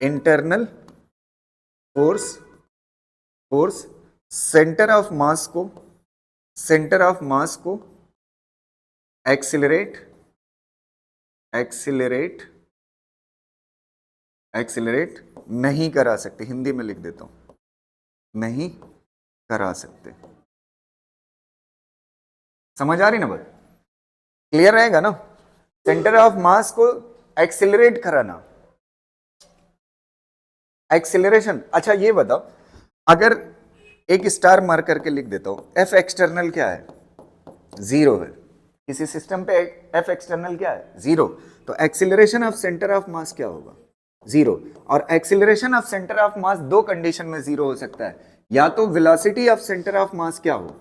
internal force, force centre of mass को, सेंटर ऑफ मास को एक्सिलरेट, एक्सिलरेट, एक्सिलरेट नहीं करा सकते। हिंदी में लिख देता हूं, नहीं करा सकते। समझ आ रही ना बात? क्लियर रहेगा ना? सेंटर ऑफ मास को एक्सिलरेट कराना, एक्सिलरेशन। अच्छा ये बताओ, अगर एक स्टार मार करके लिख देता हूं, एफ एक्सटर्नल क्या है? 0 है। किसी सिस्टम पे एफ एक्सटर्नल क्या है? 0। तो एक्सिलरेशन ऑफ सेंटर ऑफ मास क्या होगा? 0। और एक्सिलरेशन ऑफ सेंटर ऑफ मास दो कंडीशन में 0 हो सकता है, या तो वेलोसिटी ऑफ सेंटर ऑफ मास क्या हो?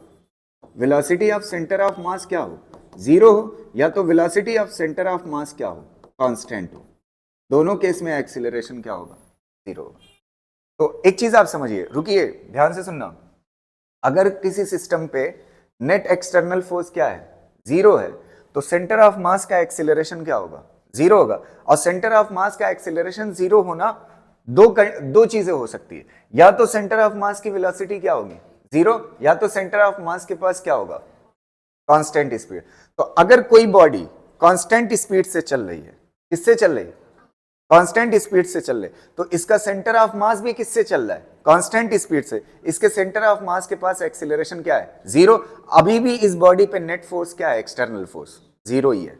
वेलोसिटी ऑफ सेंटर ऑफ मास क्या हो? 0 हो, या तो वेलोसिटी ऑफ सेंटर ऑफ मास क्या हो? कांस्टेंट हो। दोनों केस में एक्सिलरेशन क्या होगा? 0 होगा। तो एक चीज आप समझिए, रुकिए ध्यान से सुनना। अगर किसी सिस्टम पे नेट एक्सटर्नल फोर्स क्या है? 0 है, तो सेंटर ऑफ मास का एक्सिलरेशन क्या होगा? 0 होगा। और सेंटर ऑफ मास का एक्सिलरेशन 0 होना दो चीजें हो सकती है, या तो सेंटर ऑफ मास की वेलोसिटी क्या होगी? 0, या तो सेंटर ऑफ मास के पास क्या होगा? Constant speed. तो अगर कोई बॉडी कांस्टेंट स्पीड से चल रही है, किससे चल रही है? कांस्टेंट स्पीड से चल रहे, तो इसका सेंटर ऑफ मास भी किससे चल रहा है? कांस्टेंट स्पीड से। इसके सेंटर ऑफ मास के पास एक्सीलरेशन क्या है? 0। अभी भी इस बॉडी पे नेट फोर्स क्या है? एक्सटर्नल फोर्स 0 ही है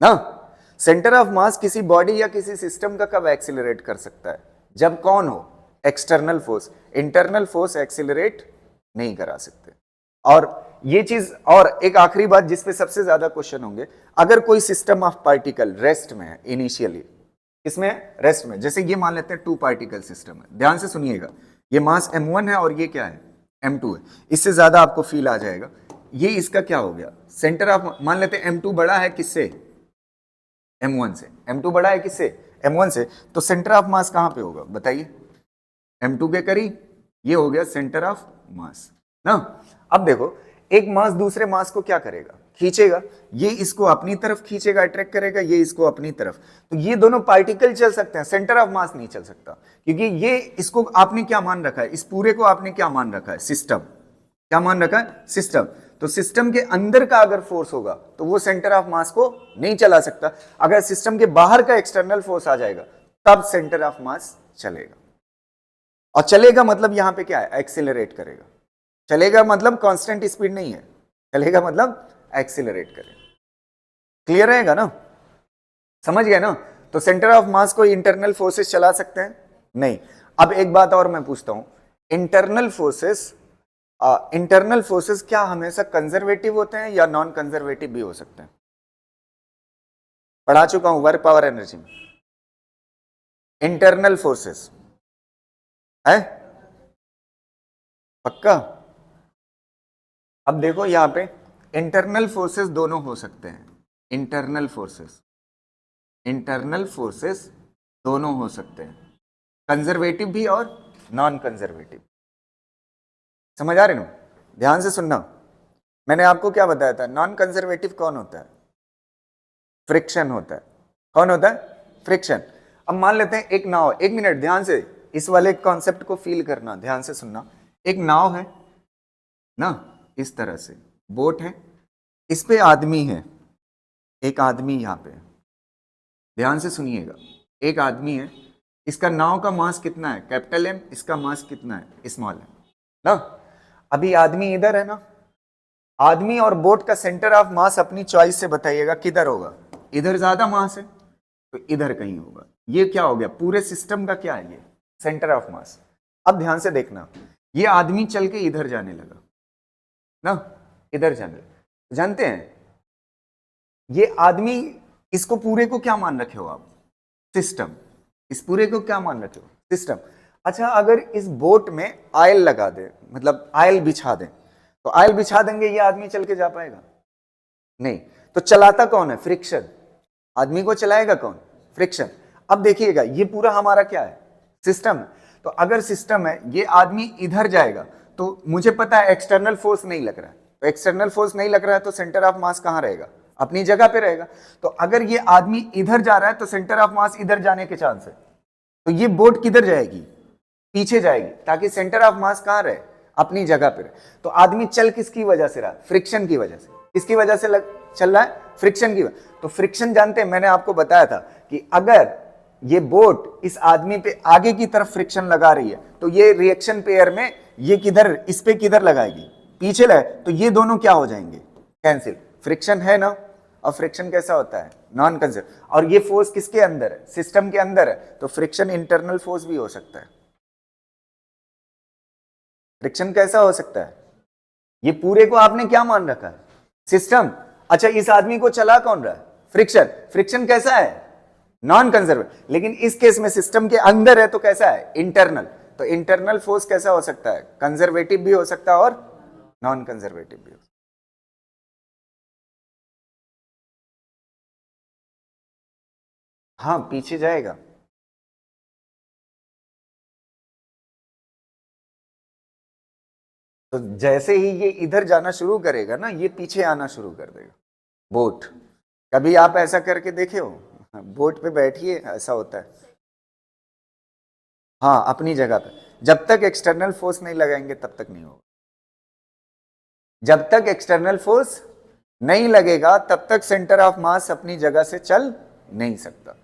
ना। सेंटर ऑफ मास किसी बॉडी या किसी सिस्टम का कब एक्सीलरेट कर सकता है? जब कौन हो? External force. Internal force accelerate नहीं करा सकते। और ये चीज, और एक आखिरी बात जिस पे सबसे ज्यादा क्वेश्चन होंगे, अगर कोई सिस्टम ऑफ पार्टिकल रेस्ट में है इनिशियली, इसमें रेस्ट में, जैसे ये मान लेते हैं 2 पार्टिकल सिस्टम है, ध्यान से सुनिएगा, ये मास m1 है और ये क्या है? m2 है। इससे ज्यादा आपको फील आ जाएगा। ये इसका क्या हो गया? सेंटर ऑफ, मान लेते हैं m2 बड़ा है किससे? m1 से। m2 बड़ा है किससे? m1 से। तो सेंटर ऑफ मास कहां पे होगा बताइए? m2 के करीब। ये हो गया सेंटर ऑफ मास ना। अब देखो, एक मास दूसरे मास को क्या करेगा? खींचेगा। ये इसको अपनी तरफ खींचेगा, अट्रैक्ट करेगा, ये इसको अपनी तरफ। तो ये दोनों पार्टिकल चल सकते हैं, सेंटर ऑफ मास नहीं चल सकता, क्योंकि ये, इसको आपने क्या मान रखा है? इस पूरे को आपने क्या मान रखा है? सिस्टम। क्या मान रखा है? सिस्टम। तो सिस्टम के अंदर का अगर फोर्स होगा तो वो सेंटर ऑफ मास को नहीं चला सकता। अगर सिस्टम के बाहर का एक्सटर्नल फोर्स आ जाएगा तब सेंटर ऑफ मास चलेगा। और चलेगा मतलब यहां पे क्या है? एक्सिलरेट करेगा। चलेगा मतलब कांस्टेंट स्पीड नहीं है, चलेगा मतलब एक्सिलरेट करेगा। क्लियर रहेगा ना? समझ गए ना? तो सेंटर ऑफ मास को इंटरनल फोर्सेस चला सकते हैं? नहीं। अब एक बात और मैं पूछता हूं, इंटरनल फोर्सेस, इंटरनल फोर्सेस क्या हमेशा कंजर्वेटिव होते हैं या नॉन कंजर्वेटिव भी हो सकते हैं? पढ़ा चुका हूं वर्क पावर एनर्जी में। इंटरनल फोर्सेस है पक्का। अब देखो यहां पे इंटरनल फोर्सेस दोनों हो सकते हैं, इंटरनल फोर्सेस दोनों हो सकते हैं, कंजर्वेटिव भी और नॉन कंजर्वेटिव। समझ आ रहे ना? ध्यान से सुनना, मैंने आपको क्या बताया था, नॉन कंजर्वेटिव कौन होता है? फ्रिक्शन होता है। कौन होता है? फ्रिक्शन। अब मान लेते हैं एक नाव, एक मिनट ध्यान से इस वाले कॉन्सेप्ट को फील करना, ध्यान से सुनना। एक नाव है ना, इस तरह से बोट है, इस पे आदमी है, एक आदमी यहां पे, ध्यान से सुनिएगा, एक आदमी है, इसका नाव का मास कितना है? Capital M. इसका मास कितना है? स्मॉल एम ना। अभी आदमी इधर है ना, आदमी और बोट का सेंटर ऑफ मास अपनी चॉइस से बताइएगा किधर होगा। इधर ज्यादा मास है तो इधर कहीं होगा। ये क्या हो गया? पूरे सिस्टम का क्या है? ये सेंटर ऑफ मास। अब ध्यान से देखना, ये आदमी चल के इधर जाने लगा ना, इधर जाने लगा। जानते हैं ये आदमी, इसको पूरे को क्या मान रखे हो आप? सिस्टम। इस पूरे को क्या मान रखे हो? सिस्टम। अच्छा, अगर इस बोट में आयल लगा दे, मतलब आयल बिछा दें, तो आयल बिछा देंगे, ये आदमी चल के जा पाएगा? नहीं। तो चलाता कौन है? फ्रिक्शन। आदमी को चलाएगा कौन? फ्रिक्शन। अब देखिएगा, ये पूरा हमारा क्या है? सिस्टम। तो अगर सिस्टम है, ये आदमी इधर जाएगा, तो मुझे पता है एक्सटर्नल फोर्स नहीं लग रहा है, तो एक्सटर्नल फोर्स नहीं लग रहा है तो सेंटर ऑफ मास कहां रहेगा? अपनी जगह पे रहेगा। तो अगर ये आदमी इधर जा रहा है तो सेंटर ऑफ मास इधर जाने के चांस है, तो ये बोट किधर जाएगी? पीछे जाएगी, ताकि सेंटर ऑफ मास कहां रहे? अपनी जगह पे रहे। तो आदमी चल किसकी वजह से रहा? फ्रिक्शन की वजह से। किसकी वजह से चल रहा है? फ्रिक्शन की वजह। तो फ्रिक्शन जानते हैं, मैंने आपको बताया था कि अगर ये बोट इस आदमी पे आगे की तरफ फ्रिक्शन लगा रही है, तो ये रिएक्शन पेयर में ये किधर, इस पे किधर लगाएगी? पीछे लगे, तो ये दोनों क्या हो जाएंगे? कैंसिल। फ्रिक्शन है ना, और फ्रिक्शन कैसा होता है? Non conserve. और ये फोर्स किसके अंदर है? सिस्टम के अंदर है, तो फ्रिक्शन इंटरनल फोर्स भी हो सकता है। फ्रिक्शन कैसा हो सकता है? ये पूरे को आपने क्या मान रखा है? सिस्टम। अच्छा, इस आदमी को चला कौन रहा है? फ्रिक्शन। फ्रिक्शन कैसा है? Non conserve. लेकिन इस केस में सिस्टम के अंदर है तो कैसा है? इंटरनल। तो इंटरनल फोर्स कैसा हो सकता है? कंजर्वेटिव भी हो सकता है और नॉन कंजर्वेटिव भी हो सकता है। हाँ, पीछे जाएगा। तो जैसे ही ये इधर जाना शुरू करेगा ना, ये पीछे आना शुरू कर देगा बोट। कभी आप ऐसा करके देखे हो? बोट पे बैठिए, ऐसा होता है। हाँ, अपनी जगह पे। जब तक एक्सटर्नल फोर्स नहीं लगाएंगे तब तक नहीं होगा। जब तक एक्सटर्नल फोर्स नहीं लगेगा तब तक सेंटर ऑफ मास अपनी जगह से चल नहीं सकता।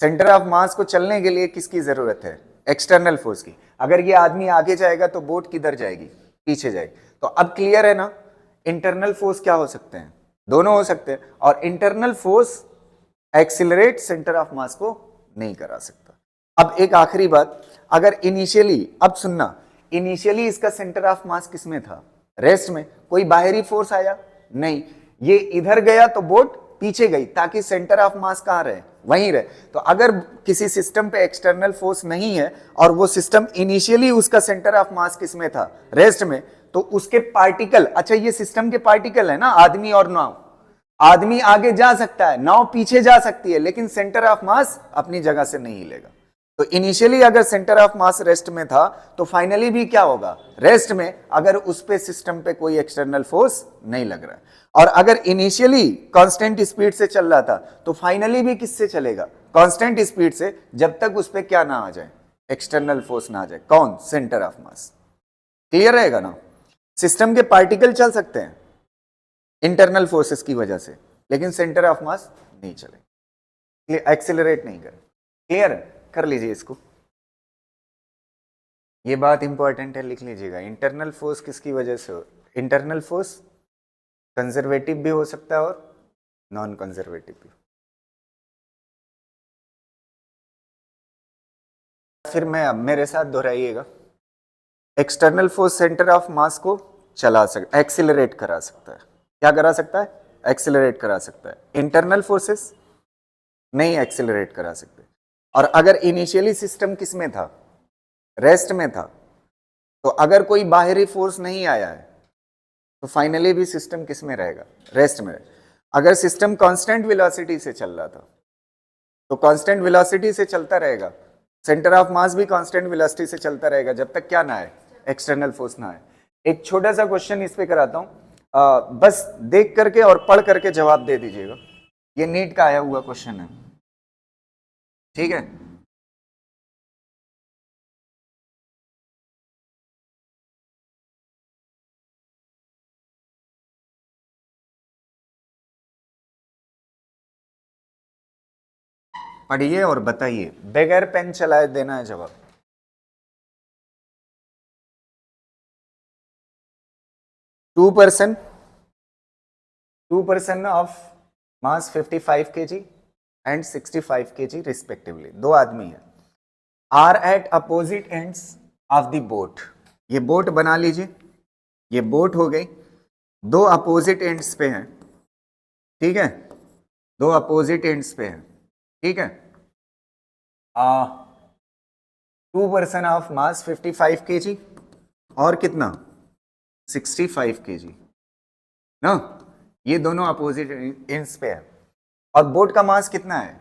सेंटर ऑफ मास को चलने के लिए किसकी जरूरत है? एक्सटर्नल फोर्स की। अगर ये आदमी आगे जाएगा तो बोट किधर जाएगी? पीछे जाएगी। तो अब क्लियर है ना, इंटरनल फोर्स क्या हो सकते हैं? दोनों हो सकते हैं। और internal force accelerate centre of mass को नहीं करा सकता। अब एक आखिरी बात, अगर इनिशियली, अब सुनना, इनिशियली इसका सेंटर ऑफ मास किसमें था? रेस्ट में। कोई बाहरी फोर्स आया? नहीं। ये इधर गया तो बोट पीछे गई, ताकि सेंटर ऑफ मास कहां रहे? वहीं रहे। तो अगर किसी सिस्टम पे एक्सटर्नल फोर्स नहीं है और वो सिस्टम इनिशियली उसका सेंटर ऑफ मास किसमें था? रेस्ट में। तो उसके पार्टिकल, अच्छा ये सिस्टम के पार्टिकल है ना, आदमी और नाव। आदमी आगे जा सकता है, नाव पीछे जा सकती है, लेकिन सेंटर ऑफ मास अपनी जगह से नहीं हिलेगा। तो इनिशियली अगर सेंटर ऑफ मास रेस्ट में था, तो फाइनली भी क्या होगा? रेस्ट में, अगर उस पे सिस्टम पे कोई एक्सटर्नल फोर्स नहीं लग रहा है। और अगर इनिशियली कांस्टेंट स्पीड से चल रहा था, तो फाइनली भी किससे चलेगा? कांस्टेंट स्पीड से, जब तक उस पे क्या ना आ जाए? एक्सटर्नल फोर्स ना आ जाए। कौन? Centre of mass. क्लियर रहेगा ना? सिस्टम के पार्टिकल चल सकते हैं इंटरनल फोर्सेस की वजह से, लेकिन सेंटर ऑफ मास नहीं चले, एक्सेलरेट नहीं करे। क्लियर है? कर लीजिए इसको, ये बात इंपॉर्टेंट है, लिख लीजिएगा। इंटरनल फोर्स किसकी वजह से हो? इंटरनल फोर्स कंजर्वेटिव भी हो सकता है और नॉन कंजर्वेटिव भी। फिर मैं, अब मेरे साथ दोहराइएगा। External force centre of mass को चला सकता, एक्सिलरेट करा सकता है। क्या करा सकता है? एक्सिलरेट करा सकता है। इंटरनल फोर्सेस नहीं एक्सेलरेट करा सकते। और अगर इनिशियली सिस्टम किस में था, रेस्ट में था, तो अगर कोई बाहरी फोर्स नहीं आया है तो फाइनली भी सिस्टम किस में रहेगा, रेस्ट में। अगर सिस्टम कांस्टेंट वेलोसिटी से चल रहा था तो कांस्टेंट वेलोसिटी से चलता रहेगा, सेंटर ऑफ मास भी कांस्टेंट वेलोसिटी से चलता रहेगा जब तक क्या ना आए, एक्सटर्नल फोर्स ना आए। एक छोटा सा क्वेश्चन इस पे कराता हूं, बस देख करके और पढ़ करके जवाब दे दीजिएगा। ये नीट का आया हुआ क्वेश्चन है, ठीक है। पढ़िए और बताइए, बगैर पेन चलाए देना है जवाब। Two person of mass 55 kg and 65 kg respectively, दो आदमी है, are at opposite ends of the boat. ये बोट बना लीजिए, ये बोट हो गई, दो अपोजिट एंड्स पे हैं, ठीक है, दो अपोजिट एंड्स पे हैं, ठीक है। 2 पर्सन ऑफ मास 55 kg और कितना 65 kg ना, ये दोनों अपोजिट एंड्स पे है। और बोट का मास कितना है,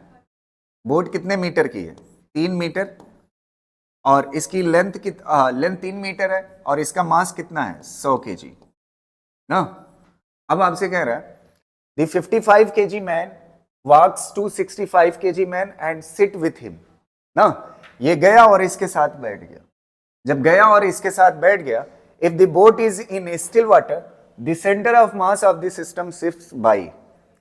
बोट कितने मीटर की है, 3 मीटर, और इसकी लेंथ लेंथ 3 मीटर है, और इसका मास कितना है 100 kg ना। अब आपसे कह रहा है the 55 kg man walks to 65 kg man and sit with him ना। ये गया और इसके साथ बैठ गया, जब गया और इसके साथ बैठ गया, if the boat is in still water the centre of mass of the system shifts by,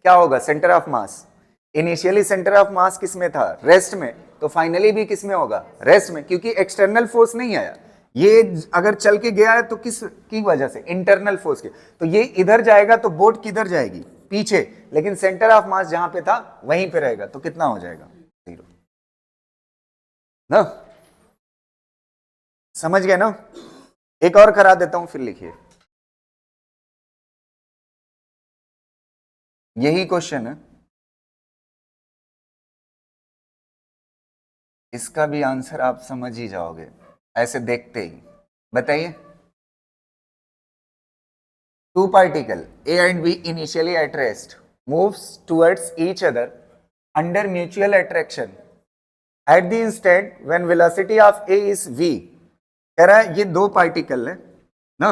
क्या होगा, centre of mass. Initially centre of mass किस में था, रेस्ट में, तो फाइनली भी किस में होगा, रेस्ट में, क्योंकि एक्सटर्नल फोर्स नहीं आया। ये अगर चल के गया है तो किस की वजह से, इंटरनल फोर्स के, तो ये इधर जाएगा तो बोट किधर जाएगी, पीछे, लेकिन सेंटर ऑफ मास जहां पे था वहीं पे रहेगा, तो कितना हो जाएगा, 0 ना। समझ गए ना। एक और करा देता हूं, फिर लिखिए, यही क्वेश्चन है, इसका भी आंसर आप समझ ही जाओगे ऐसे देखते ही। बताइए, two particle a and b initially at rest moves towards each other under mutual attraction at the instant when velocity of a is v। कह रहा है ये दो पार्टिकल है ना,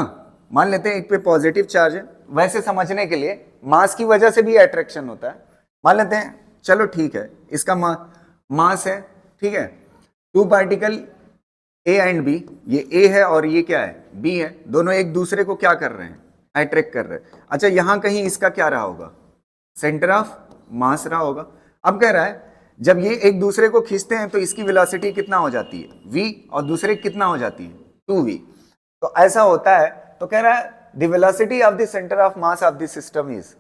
मान लेते हैं एक पे पॉजिटिव चार्ज है, वैसे समझने के लिए मास की वजह से भी अट्रैक्शन होता है, मान लेते हैं, चलो ठीक है, इसका मास है, ठीक है, two particle a and b, ये ए है और ये क्या है, बी है, दोनों एक दूसरे को क्या कर रहे हैं, अट्रैक्ट कर रहे हैं। अच्छा, यहां कहीं इसका क्या रहा होगा, सेंटर ऑफ मास रहा होगा। अब कह रहा है जब ये एक दूसरे को खींचते हैं तो इसकी वेलोसिटी कितना हो जाती है, v, और दूसरे कितना हो जाती है, 2v। तो ऐसा होता है, तो कह रहा है the velocity of the centre of mass of the system is,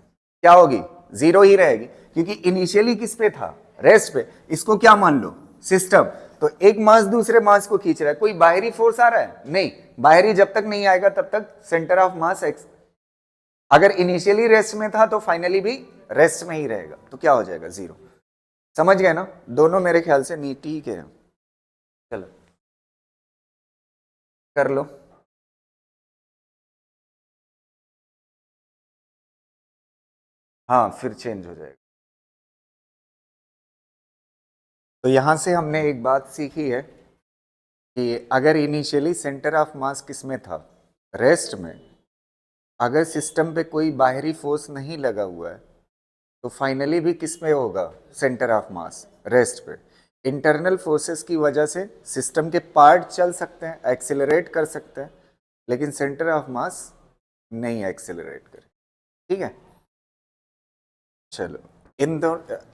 क्या होगी, 0 ही रहेगी, क्योंकि इनिशियली किस पे था, रेस्ट पे। इसको क्या मान लो, सिस्टम, तो एक मास दूसरे मास को खींच रहा है, कोई बाहरी फोर्स आ रहा है, नहीं, बाहरी जब तक नहीं आएगा तब तक सेंटर ऑफ मास एक्स, अगर इनिशियली रेस्ट में था तो फाइनली भी रेस्ट में ही रहेगा, तो क्या हो जाएगा, 0। समझ गए ना, दोनों मेरे ख्याल से नीट ही के हैं। चलो कर लो, हाँ फिर चेंज हो जाएगा। तो यहां से हमने एक बात सीखी है कि अगर इनिशियली सेंटर ऑफ मास किस में था, रेस्ट में, अगर सिस्टम पे कोई बाहरी फोर्स नहीं लगा हुआ है तो फाइनली भी किस में होगा, सेंटर ऑफ मास, रेस्ट पे। इंटरनल फोर्सेस की वजह से सिस्टम के पार्ट चल सकते हैं, एक्सेलरेट कर सकते हैं, लेकिन सेंटर ऑफ मास नहीं एक्सेलरेट करे, ठीक है। चलो,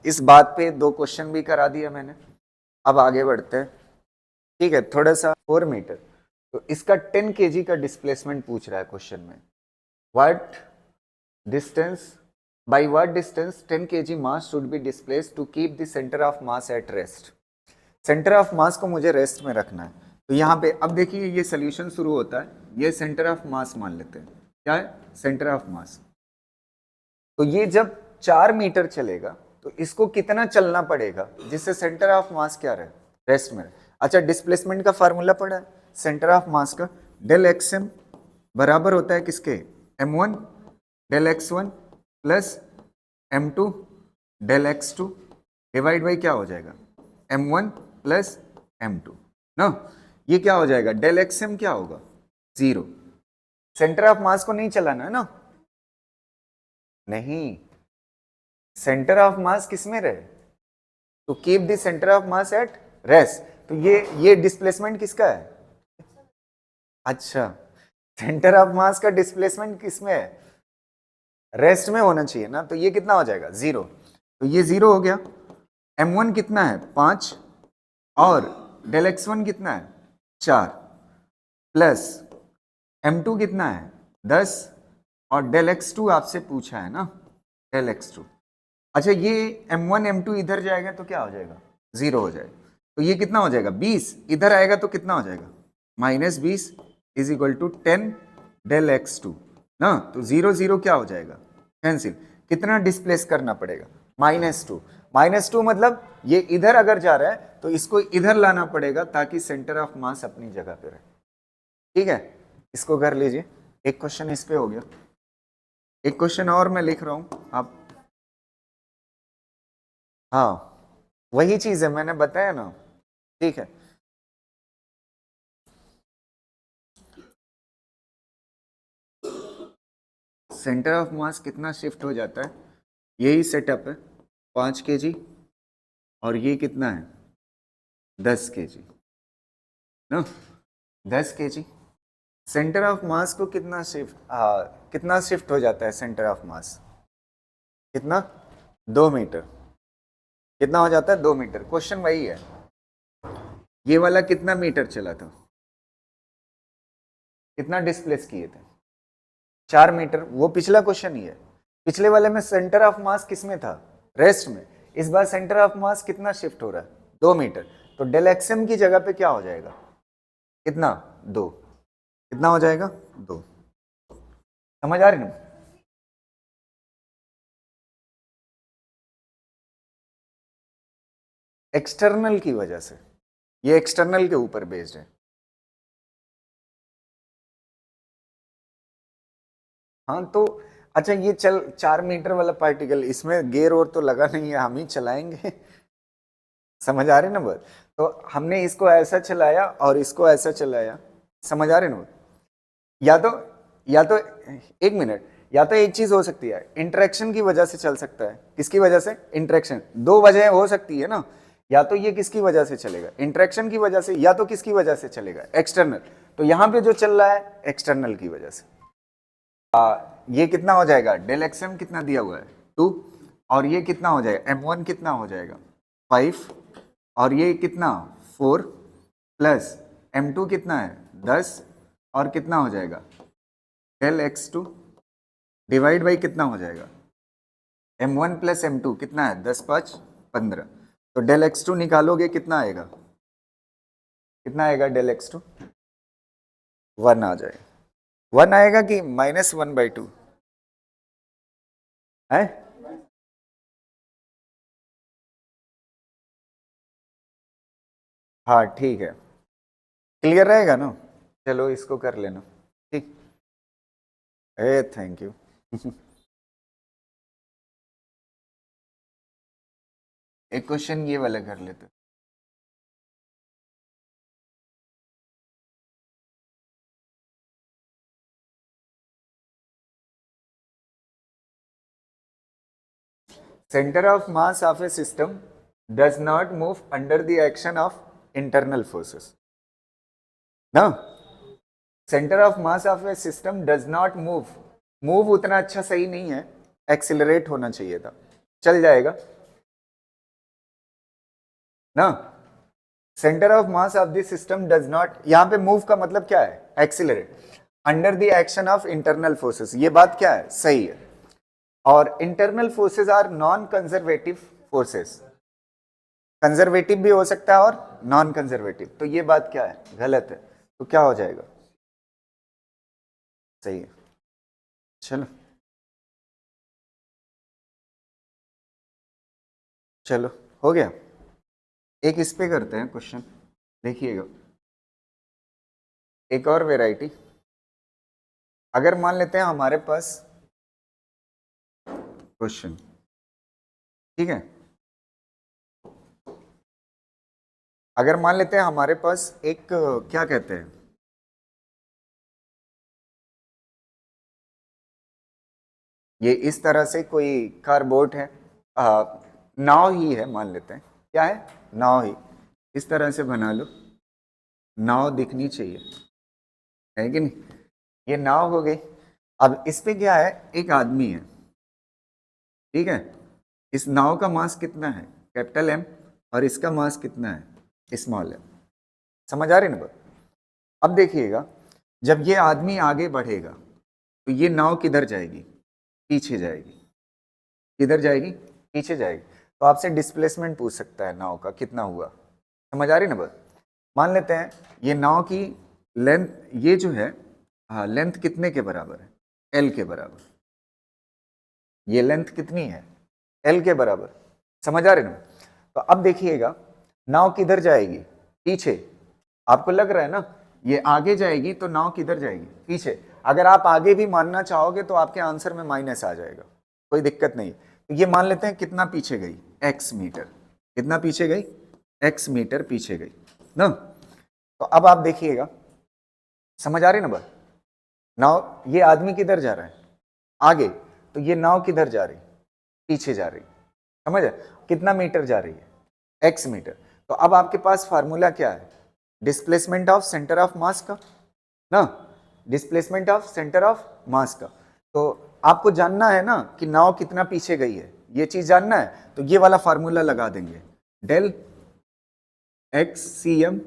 इस बात पे 2 क्वेश्चन भी करा दिया मैंने। अब आगे बढ़ते हैं, ठीक है, थोड़ा सा 4 मीटर, तो इसका 10 kg का डिस्प्लेसमेंट पूछ रहा है क्वेश्चन में। What distance, by what distance 10 kg mass should be displaced to keep the centre of mass at rest. Centre of mass को मुझे रेस्ट में रखना है, तो यहाँ पे अब देखिए ये सोल्यूशन शुरू होता है, ये सेंटर ऑफ मास मान लेते हैं, क्या है, सेंटर ऑफ मास। तो ये जब 4 मीटर चलेगा तो इसको कितना चलना पड़ेगा जिससे सेंटर ऑफ मास क्या रहे, रेस्ट में रहे। अच्छा, डिस्प्लेसमेंट का फार्मूला पड़ा है सेंटर ऑफ मास का, डेल एक्स एम बराबर होता है किसके, m1 del x1 plus m2 del x2 divide by क्या हो जाएगा, m1 प्लस m2 ना। ये क्या हो जाएगा, डेल xm क्या होगा, 0। सेंटर ऑफ मास को नहीं चलाना है ना, नहीं, सेंटर ऑफ मास किस में रहे, तो keep the centre of mass at rest. तो ये डिस्प्लेसमेंट किसका है, अच्छा, सेंटर ऑफ मास का डिस्प्लेसमेंट किस में है, रेस्ट में होना चाहिए ना, तो ये कितना हो जाएगा, 0। तो ये 0 हो गया। m1 कितना है, 5, और डेल x1 कितना है, 4, प्लस m2 कितना है, 10, और डेल x2 आपसे पूछा है ना, डेल x2। अच्छा, ये m1 m2 इधर जाएगा तो क्या हो जाएगा, 0 हो जाएगा। तो ये कितना हो जाएगा, 20, इधर आएगा तो कितना हो जाएगा, -20 is equal to 10 del x2 ना। तो 0 0 क्या हो जाएगा, कैंसिल। कितना डिस्प्लेस करना पड़ेगा, -2। -2 मतलब ये इधर अगर जा रहा है तो इसको इधर लाना पड़ेगा ताकि सेंटर ऑफ मास अपनी जगह पे रहे। ठीक है, इसको कर लीजिए। एक क्वेश्चन इस पे हो गया, एक क्वेश्चन और मैं लिख रहा हूं आप, हाँ वही चीज है मैंने बताया ना, ठीक है। सेंटर ऑफ मास कितना शिफ्ट हो जाता है, यही सेटअप है, 5 kg, और ये कितना है, 10 kg ना, 10 kg। सेंटर ऑफ मास को कितना शिफ्ट हो जाता है, सेंटर ऑफ मास कितना, 2 मीटर। कितना हो जाता है, 2 मीटर। क्वेश्चन वही है, ये वाला कितना मीटर चला था, कितना डिस्प्लेस किए थे, 4 मीटर। वो पिछला क्वेश्चन ही है, पिछले वाले में सेंटर ऑफ मास किस में था, रेस्ट में। इस बार सेंटर ऑफ मास कितना शिफ्ट हो रहा है, 2 मीटर। तो डेल एक्सएम की जगह पे क्या हो जाएगा, कितना, 2। कितना हो जाएगा, 2। समझ आ रही ना, एक्सटर्नल की वजह से, ये एक्सटर्नल के ऊपर बेस्ड है। हाँ तो अच्छा, ये चल 4 मीटर वाला पार्टिकल, इसमें गेयर और तो लगा नहीं है, हम ही चलाएंगे। समझ आ रही ना बात। तो हमने इसको ऐसा चलाया और इसको ऐसा चलाया, समझ आ रही ना बात? या तो 1 मिनट, या तो एक चीज हो सकती है, इंटरेक्शन की वजह से चल सकता है। किसकी वजह से, इंटरेक्शन। दो वजह हो सकती है ना, या तो ये किसकी वजह से चलेगा, इंटरेक्शन की वजह से, या तो किसकी वजह से चलेगा, एक्सटर्नल। तो यहां पे जो चल रहा है एक्सटर्नल की वजह से। ये कितना हो जाएगा, डेल एक्सएम कितना दिया हुआ है, 2, और ये कितना हो जाएगा, m1 कितना हो जाएगा, 5, और ये कितना, 4, प्लस m2 कितना है, 10, और कितना हो जाएगा, डेल x2 डिवाइड बाई कितना हो जाएगा, m1 प्लस m2 कितना है, 10 5 15। तो डेल x2 निकालोगे कितना आएगा, कितना आएगा डेल x2, 1 आ जाएगा। 1 आएगा कि -1/2 है, हाँ ठीक है, क्लियर रहेगा ना। चलो इसको कर लेना, ठीक, ए थैंक यू। एक क्वेश्चन ये वाला कर लेते, center of mass of a system does not move under the action of internal forces ना। Centre of mass of A system does not move, move उतना अच्छा सही नहीं है, एक्सिलरेट होना चाहिए था, चल जाएगा ना। Centre of mass of the system does not, यहां पे मूव का मतलब क्या है, accelerate, under the action of internal forces, ये बात क्या है, सही है। और internal forces are non conservative forces, conservative भी हो सकता है और नॉन कंजर्वेटिव, तो ये बात क्या है, गलत है। तो क्या हो जाएगा, सही है। चलो चलो हो गया। एक इस पे करते हैं क्वेश्चन, देखिएगा एक और वेराइटी। अगर मान लेते हैं हमारे पास क्वेश्चन, ठीक है, अगर मान लेते हैं हमारे पास एक क्या कहते हैं, ये इस तरह से कोई कारबोर्ड है, नाव ही है, मान लेते हैं क्या है, नाव ही, इस तरह से बना लो, नाव दिखनी चाहिए, है कि नहीं, ये नाव हो गई। अब इस पे क्या है, एक आदमी है, ठीक है, इस नाव का मास कितना है, कैपिटल एम, और इसका मास कितना है, स्मॉल एम। समझ आ रही ना बात। अब देखिएगा, जब ये आदमी आगे बढ़ेगा तो ये नाव किधर जाएगी, पीछे जाएगी, किधर जाएगी, पीछे जाएगी। तो आपसे डिस्प्लेसमेंट पूछ सकता है नाव का कितना हुआ। समझ आ रही ना बात। मान लेते हैं ये नाव की लेंथ, ये जो है, हाँ, लेंथ कितने के बराबर है, एल के बराबर। ये लेंथ कितनी है, एल के बराबर। समझ आ रहे ना। तो अब देखिएगा नाव किधर जाएगी, पीछे। आपको लग रहा है ना ये आगे जाएगी, तो नाव किधर जाएगी, पीछे। अगर आप आगे भी मानना चाहोगे तो आपके आंसर में माइनस आ जाएगा, कोई दिक्कत नहीं। तो ये मान लेते हैं कितना पीछे गई, एक्स मीटर। कितना पीछे गई, एक्स मीटर पीछे गई ना। तो अब आप देखिएगा, समझ आ रही ना बात। नाव, ये आदमी किधर जा रहा है, आगे, तो ये नाव किधर जा रही, पीछे जा रही। समझ है, कितना मीटर जा रही है, एक्स मीटर। तो अब आपके पास फार्मूला क्या है, डिस्प्लेसमेंट ऑफ सेंटर ऑफ मास का ना, डिस्प्लेसमेंट ऑफ सेंटर ऑफ मास का। तो आपको जानना है ना कि नाव कितना पीछे गई है, ये चीज जानना है, तो ये वाला फार्मूला लगा देंगे, डेल एक्स सी एम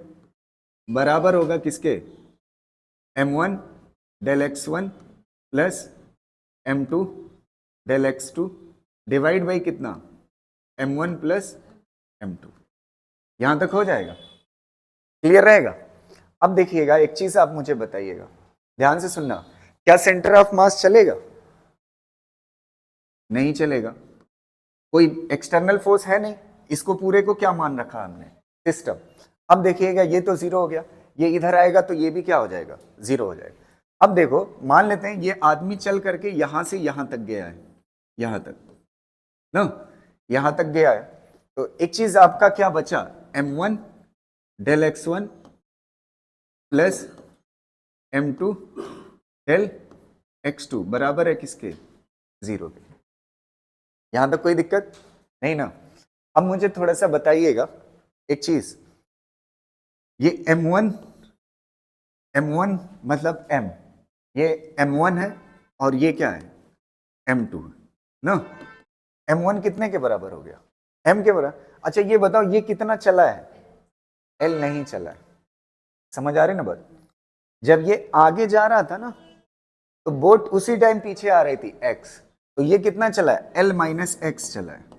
बराबर होगा किसके, m1 del x1 plus m2 del x2 divide by कितना, m1 प्लस m2। यहां तक हो जाएगा, क्लियर रहेगा। अब देखिएगा एक चीज आप मुझे बताइएगा, ध्यान से सुनना, क्या सेंटर ऑफ मास चलेगा, नहीं चलेगा, कोई एक्सटर्नल फोर्स है नहीं, इसको पूरे को क्या मान रखा हमने, सिस्टम। अब देखिएगा ये तो जीरो हो गया, ये इधर आएगा तो ये भी क्या हो जाएगा, जीरो हो जाएगा। अब देखो मान लेते हैं ये आदमी चल करके यहां से यहां तक गया है, यहां तक ना, यहां तक गया है। तो एक चीज आपका क्या बचा, m1 del x1 plus m2 del x2 बराबर है किसके, जीरो के। यहां तक कोई दिक्कत नहीं ना। अब मुझे थोड़ा सा बताइएगा एक चीज, ये m1 मतलब m, ये m1 है और ये क्या है, m2 है ना। m1 कितने के बराबर हो गया, m के बराबर। अच्छा ये बताओ ये कितना चला है, l नहीं चला है। समझ आ रही ना बात। जब ये आगे जा रहा था ना तो बोट उसी टाइम पीछे आ रही थी x, तो ये कितना चला है, l माइनस एक्स चला है।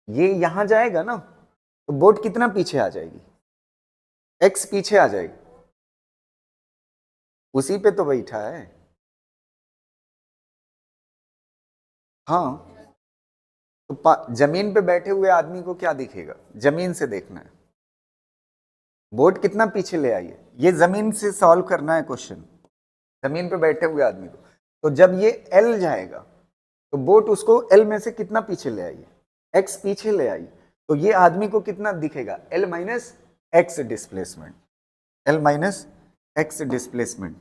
ये यहां जाएगा ना तो बोट कितना पीछे आ जाएगी, x पीछे आ जाएगी, उसी पे तो बैठा है। हाँ, तो जमीन पे बैठे हुए आदमी को क्या दिखेगा, जमीन से देखना है, बोट कितना पीछे ले आई है, ये जमीन से सॉल्व करना है क्वेश्चन, जमीन पे बैठे हुए आदमी को। तो जब ये एल जाएगा तो बोट उसको एल में से कितना पीछे ले आई है, एक्स पीछे ले आई, तो ये आदमी को कितना दिखेगा, L minus x displacement, L minus x displacement.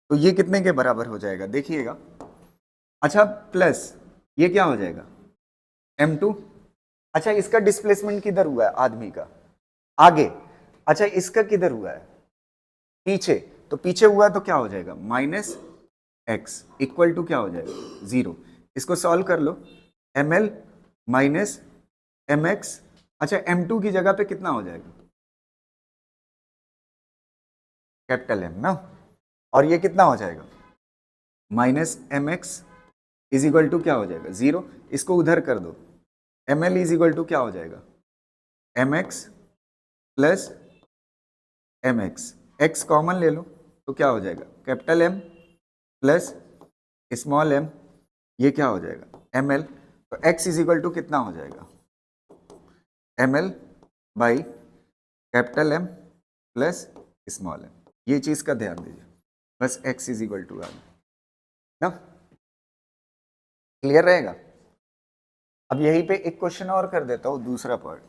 तो ये कितने के बराबर हो जाएगा देखिएगा। अच्छा प्लस ये क्या हो जाएगा, m2। अच्छा इसका डिस्प्लेसमेंट किधर हुआ है, आदमी का आगे। अच्छा इसका किधर हुआ है, पीछे। तो पीछे हुआ है तो क्या हो जाएगा, माइनस एक्स इक्वल टू क्या हो जाएगा, जीरो। इसको सॉल्व कर लो, ml माइनस mx। अच्छा m2 की जगह पे कितना हो जाएगा, कैपिटल M ना, और ये कितना हो जाएगा, minus mx is equal to क्या हो जाएगा, जीरो। इसको उधर कर दो, ml इज इक्वल टू क्या हो जाएगा, mx plus mx, x common ले लो तो क्या हो जाएगा, capital M plus small m, ये क्या हो जाएगा, ml, तो x इज इक्वल टू कितना हो जाएगा, ml by capital M plus small m। ये चीज का ध्यान दीजिए, बस x इज इक्वल टू ना, क्लियर रहेगा। अब यहीं पे एक क्वेश्चन और कर देता हूं, दूसरा पार्ट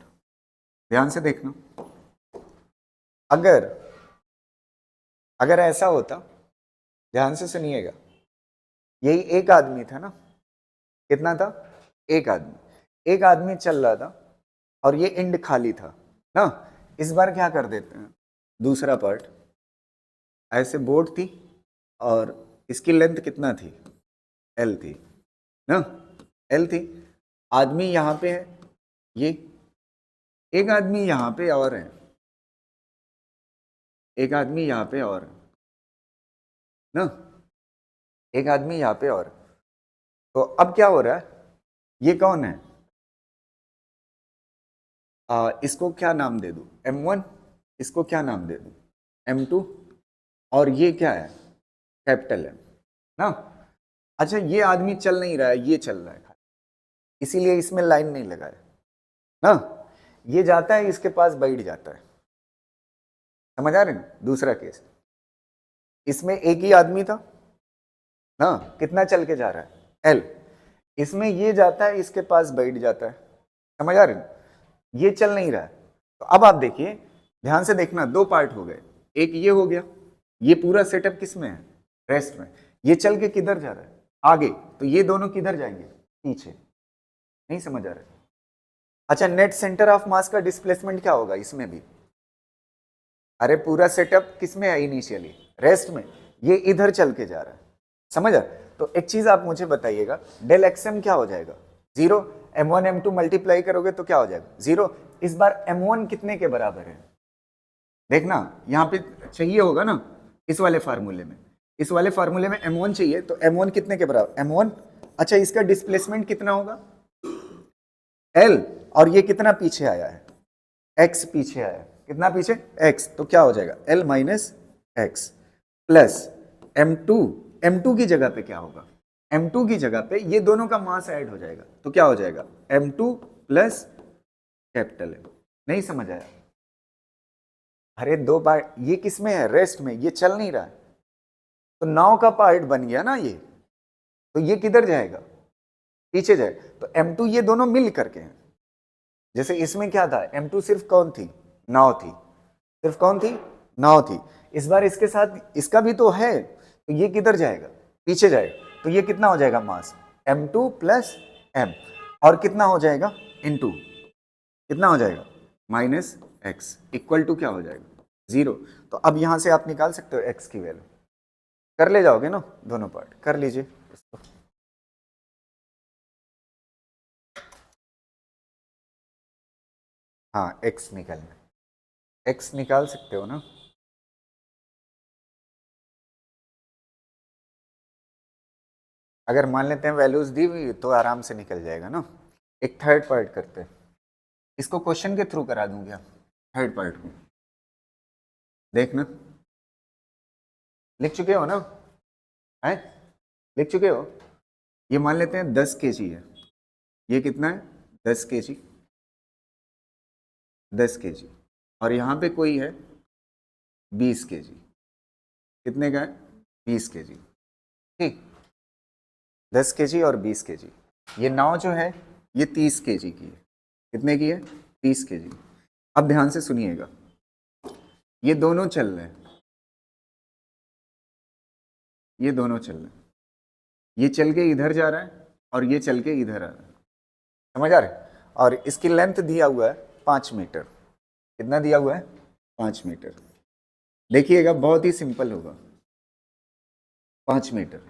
ध्यान से देखना। अगर ऐसा होता, ध्यान से सुनिएगा, यही एक आदमी था ना, कितना था, एक आदमी चल रहा था और ये एंड खाली था ना। इस बार क्या कर देते हैं, दूसरा पार्ट, ऐसे बोर्ड थी और इसकी लेंथ कितना थी, L थी ना, L थी, आदमी यहां पे है, ये एक आदमी यहां पे और है, एक आदमी यहां पे और ना, एक आदमी यहां पे और। तो अब क्या हो रहा है, ये कौन है, इसको क्या नाम दे दूं, M1, इसको क्या नाम दे दूं, M2, और ये क्या है, कैपिटल M ना। अच्छा, ये आदमी चल नहीं रहा है, ये चल रहा है, इसीलिए इसमें लाइन नहीं लगाया ना। ये जाता है, इसके पास बैठ जाता है, समझ आ रहे हैं। दूसरा केस, इसमें एक ही आदमी था ना, कितना चल के जा रहा है, L, इसमें ये जाता है, इसके पास बैठ जाता है, समझ आ रहे हैं। ये चल नहीं रहा है, तो अब आप देखिए, ध्यान से देखना, दो पार्ट हो गए, एक ये हो गया, ये पूरा सेटअप किस में है, रेस्ट में। ये चल के किधर जा रहा है, आगे, तो ये दोनों किधर जाएंगे, पीछे। नहीं समझ आ रहा है। अच्छा, नेट सेंटर ऑफ मास का डिस्प्लेसमेंट क्या होगा इसमें भी, अरे पूरा सेटअप किस में है, इनिशियली रेस्ट में, ये इधर चल के जा रहा है, समझ आ। तो एक चीज आप मुझे बताइएगा, डेल एक्सएम क्या हो जाएगा, 0, M1 M2 मल्टीप्लाई करोगे तो क्या हो जाएगा, 0। इस बार M1 कितने के बराबर है, देखना यहाँ पे चाहिए होगा ना, इस वाले फार्मूले में, इस वाले फार्मूले में M1 चाहिए, तो M1 कितने के बराबर, M1। अच्छा, इसका डिस्प्लेसमेंट कितना होगा, L, और ये कितना पीछे आया है, X पीछे आया है, कितना पीछे, X, तो क्या हो जाएगा, L minus X plus M2 की जगह पे क्या होगा, M2 की जगह पे ये दोनों का मास ऐड हो जाएगा, तो क्या हो जाएगा, M2 प्लस कैपिटल M। नहीं समझ आया, अरे दो पार्ट, ये किस में है, रेस्ट में, ये चल नहीं रहा है, तो नाव का पार्ट बन गया ना ये, तो ये किधर जाएगा, पीछे जाएगा, तो M2 ये दोनों मिल करके हैं। जैसे इसमें क्या था, M2 सिर्फ कौन थी, नाव थी, सिर्फ कौन थी, नाव थी। इस बार इसके साथ इसका भी तो है, तो ये किधर जाएगा, पीछे जाएगा, तो ये कितना हो जाएगा मास, M2 प्लस M, और कितना हो जाएगा, इनटू कितना हो जाएगा, माइनस X, इक्वल टू क्या हो जाएगा, 0। तो अब यहां से आप निकाल सकते हो X की वैल्यू, कर ले जाओगे ना, दोनों पार्ट कर लीजिए इसको। हाँ, X निकालना, X निकाल सकते हो ना, अगर मान लेते हैं वैल्यूज दी हुई तो आराम से निकल जाएगा ना। एक थर्ड पार्ट करते हैं, इसको क्वेश्चन के थ्रू करा दूं क्या, थर्ड पार्ट को देखना, लिख चुके हो ना, है लिख चुके हो। ये मान लेते हैं 10 kg है, ये कितना है, 10 kg, 10 kg, और यहाँ पे कोई है 20 kg, कितने का है, 20 kg, ठीक, 10 kg और 20 kg। ये नाव जो है ये 30 kg की है, कितने की है, 30 kg। अब ध्यान से सुनिएगा, ये दोनों चल रहे हैं, ये दोनों चल रहे हैं, ये चल के इधर जा रहा है और ये चल के इधर आ रहा है, समझ आ रहा है। और इसकी लेंथ दिया हुआ है 5 मीटर, कितना दिया हुआ है, 5 मीटर। देखिएगा बहुत ही सिंपल होगा, 5 मीटर।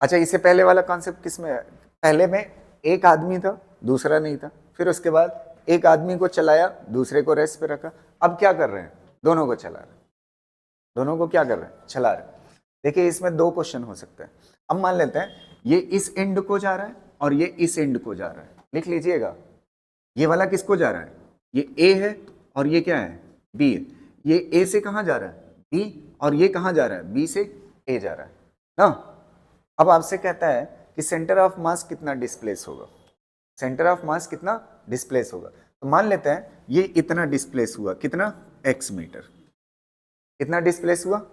अच्छा, इससे पहले वाला कॉन्सेप्ट किस में है, पहले में एक आदमी था, दूसरा नहीं था, फिर उसके बाद एक आदमी को चलाया, दूसरे को रेस्ट पे रखा। अब क्या कर रहे हैं, दोनों को चला रहे हैं, दोनों को क्या कर रहे हैं, चला रहे हैं। देखिए इसमें दो क्वेश्चन हो सकते हैं। अब मान लेते हैं ये इस एंड को जा रहा है और ये इस एंड को जा रहा है, लिख लीजिएगा। ये वाला किसको जा रहा है, ये ए है और ये क्या है, बी है। ये ए से कहाँ जा रहा है, बी, और ये कहाँ जा रहा है, बी से ए जा रहा है ना। अब आपसे कहता है कि सेंटर ऑफ मास कितना डिस्प्लेस होगा, सेंटर ऑफ मास कितना डिस्प्लेस होगा। तो मान लेते हैं ये इतना डिस्प्लेस हुआ, कितना, x मीटर, कितना डिस्प्लेस हुआ,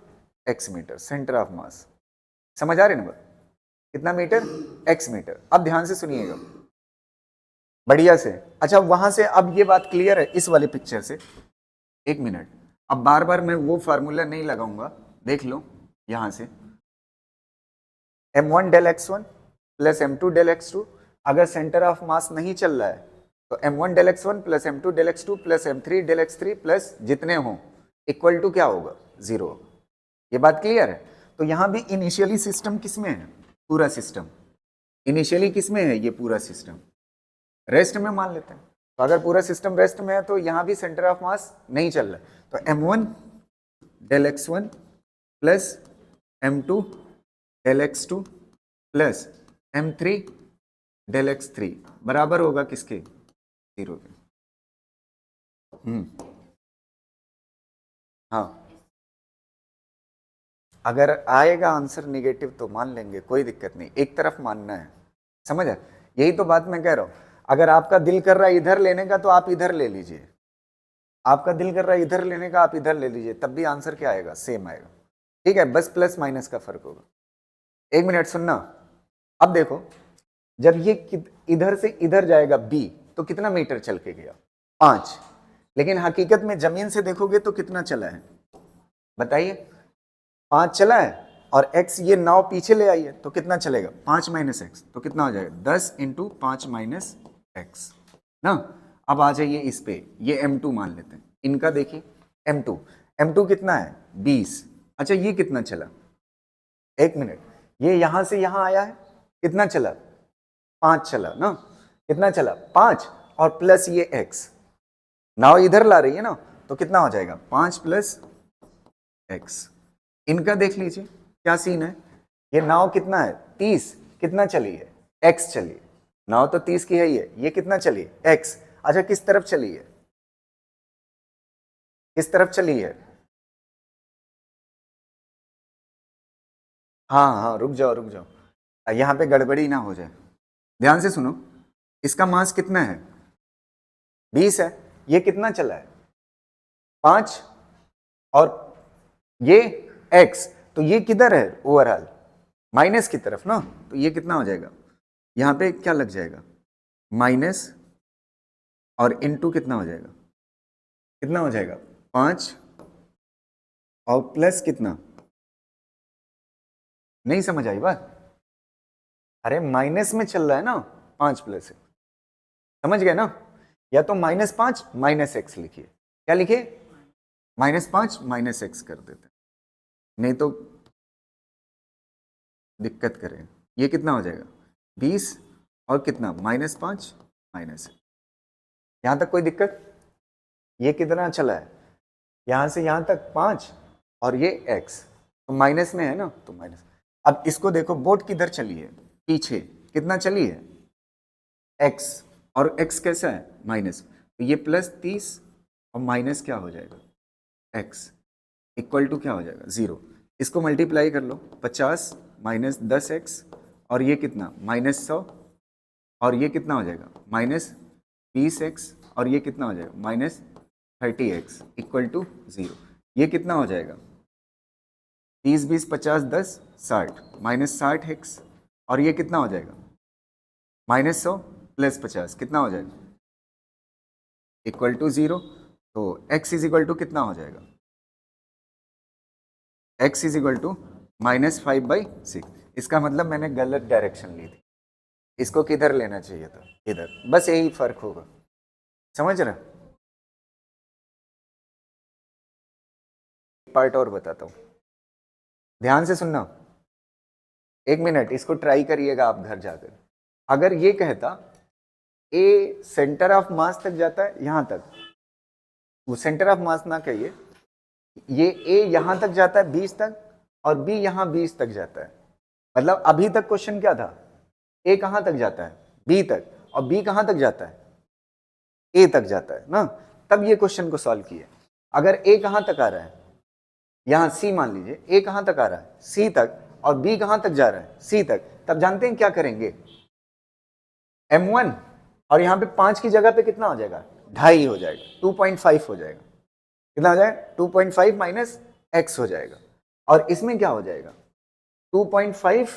x metre, centre of mass. समझ आ रही ना, कितना मीटर, x मीटर। अब ध्यान से सुनिएगा बढ़िया से। अच्छा वहां से अब ये बात क्लियर है इस वाले पिक्चर से, एक मिनट, अब बार बार मैं वो फार्मूला नहीं लगाऊंगा, देख लो यहां से m1 del x1 plus m2 del x2, अगर सेंटर ऑफ मास नहीं चल रहा है तो m1 del x1 plus m2 del x2 plus m3 del x3 plus जितने हों इक्वल टू क्या होगा, 0। ये बात क्लियर है। तो यहां भी इनिशियली सिस्टम किसमें है, पूरा सिस्टम इनिशियली किसमें है, ये पूरा सिस्टम रेस्ट में मान लेते हैं। तो अगर पूरा सिस्टम रेस्ट में है तो यहां भी सेंटर ऑफ मास नहीं चल रहा है, तो m1 del x1 plus m2 del x2 plus m3 del x3 बराबर होगा किसके, 0 के। हाँ अगर आएगा आंसर निगेटिव तो मान लेंगे, कोई दिक्कत नहीं, एक तरफ मानना है, समझ है। यही तो बात मैं कह रहा हूं, अगर आपका दिल कर रहा है इधर लेने का तो आप इधर ले लीजिए, आपका दिल कर रहा है इधर लेने का आप इधर ले लीजिए, तब भी आंसर क्या आएगा, सेम आएगा। ठीक है, बस प्लस माइनस का फर्क होगा। एक मिनट सुनना, अब देखो जब ये इधर से इधर जाएगा b तो कितना मीटर चल के गया, 5, लेकिन हकीकत में जमीन से देखोगे तो कितना चला है बताइए, 5 चला है, और x ये 9 पीछे ले आई है तो कितना चलेगा, 5 माइनस एक्स, तो कितना हो जाएगा 10 इंटू 5 माइनस एक्स ना। अब आ जाइए इस पे, ये m2 मान लेते हैं, इनका देखिए m2 कितना है 20। अच्छा ये कितना चला, एक मिनट, ये यहां से यहां आया है, कितना चला, 5 चला ना, कितना चला 5, और प्लस ये x, नाव इधर ला रही है ना, तो कितना हो जाएगा 5 प्लस x। इनका देख लीजिए क्या सीन है, ये नाव कितना है 30, कितना चली है x चली है, नाव तो 30 की है ये कितना चली है x। अच्छा किस तरफ चली है, किस तरफ चली है, हाँ रुक जाओ, यहाँ पे गड़बड़ी ना हो जाए, ध्यान से सुनो। इसका मास कितना है 20 है, ये कितना चला है 5, और ये x, तो ये किधर है ओवरऑल, माइनस की तरफ ना, तो ये कितना हो जाएगा, यहाँ पे क्या लग जाएगा माइनस, और इनटू कितना हो जाएगा, कितना हो जाएगा 5, और प्लस कितना, नहीं समझ आई बात, अरे माइनस में चल रहा है ना, 5 प्लस, समझ गए ना, या तो -5 माइनस एक्स लिखिए, क्या लिखिए -5 माइनस एक्स कर देते, नहीं तो दिक्कत करें। ये कितना हो जाएगा 20, और कितना -5 माइनस, यहां तक कोई दिक्कत, ये कितना चला है यहां से यहां तक 5, और ये x तो माइनस में है ना, तो माइनस। अब इसको देखो बोट किधर चली है, पीछे, कितना चली है x, और x कैसा है माइनस, तो ये +30 और माइनस क्या हो जाएगा x इक्वल टू क्या हो जाएगा 0। इसको मल्टीप्लाई कर लो, 50 माइनस 10x, और ये कितना -100, और ये कितना हो जाएगा -20x, और ये कितना हो जाएगा -30x इक्वल टू 0। ये कितना हो जाएगा 30 20 50 10 60 -60x, और ये कितना हो जाएगा -100 प्लस 50 कितना हो जाएगा इक्वल टू 0। तो x इज इक्वल टू कितना हो जाएगा, x इज इक्वल टू -5/6। इसका मतलब मैंने गलत डायरेक्शन ली थी, इसको किधर लेना चाहिए था, इधर, बस यही फर्क होगा, समझ रहे। पार्ट और बताता हूं, ध्यान से सुनना, एक मिनट, इसको ट्राई करिएगा आप घर जाकर। अगर ये कहता ए सेंटर ऑफ मास तक जाता है यहां तक, वो सेंटर ऑफ मास ना कहिए, ये ए यहां तक जाता है 20 तक, और बी यहां 20 तक जाता है, मतलब अभी तक क्वेश्चन क्या था, ए कहां तक जाता है बी तक, और बी कहां तक जाता है ए तक जाता है ना, तब ये क्वेश्चन को सॉल्व किए। अगर ए कहां तक आ रहा है, यहां सी मान लीजिए, ए कहां तक आ रहा है सी तक, और बी कहां तक जा रहा है सी तक, तब जानते हैं क्या करेंगे, m1 और यहाँ पे 5 की जगह पे कितना हो जाएगा, 2.5 हो जाएगा, 2.5 हो जाएगा, कितना हो जाएगा 2.5 माइनस x हो जाएगा, और इसमें क्या हो जाएगा 2.5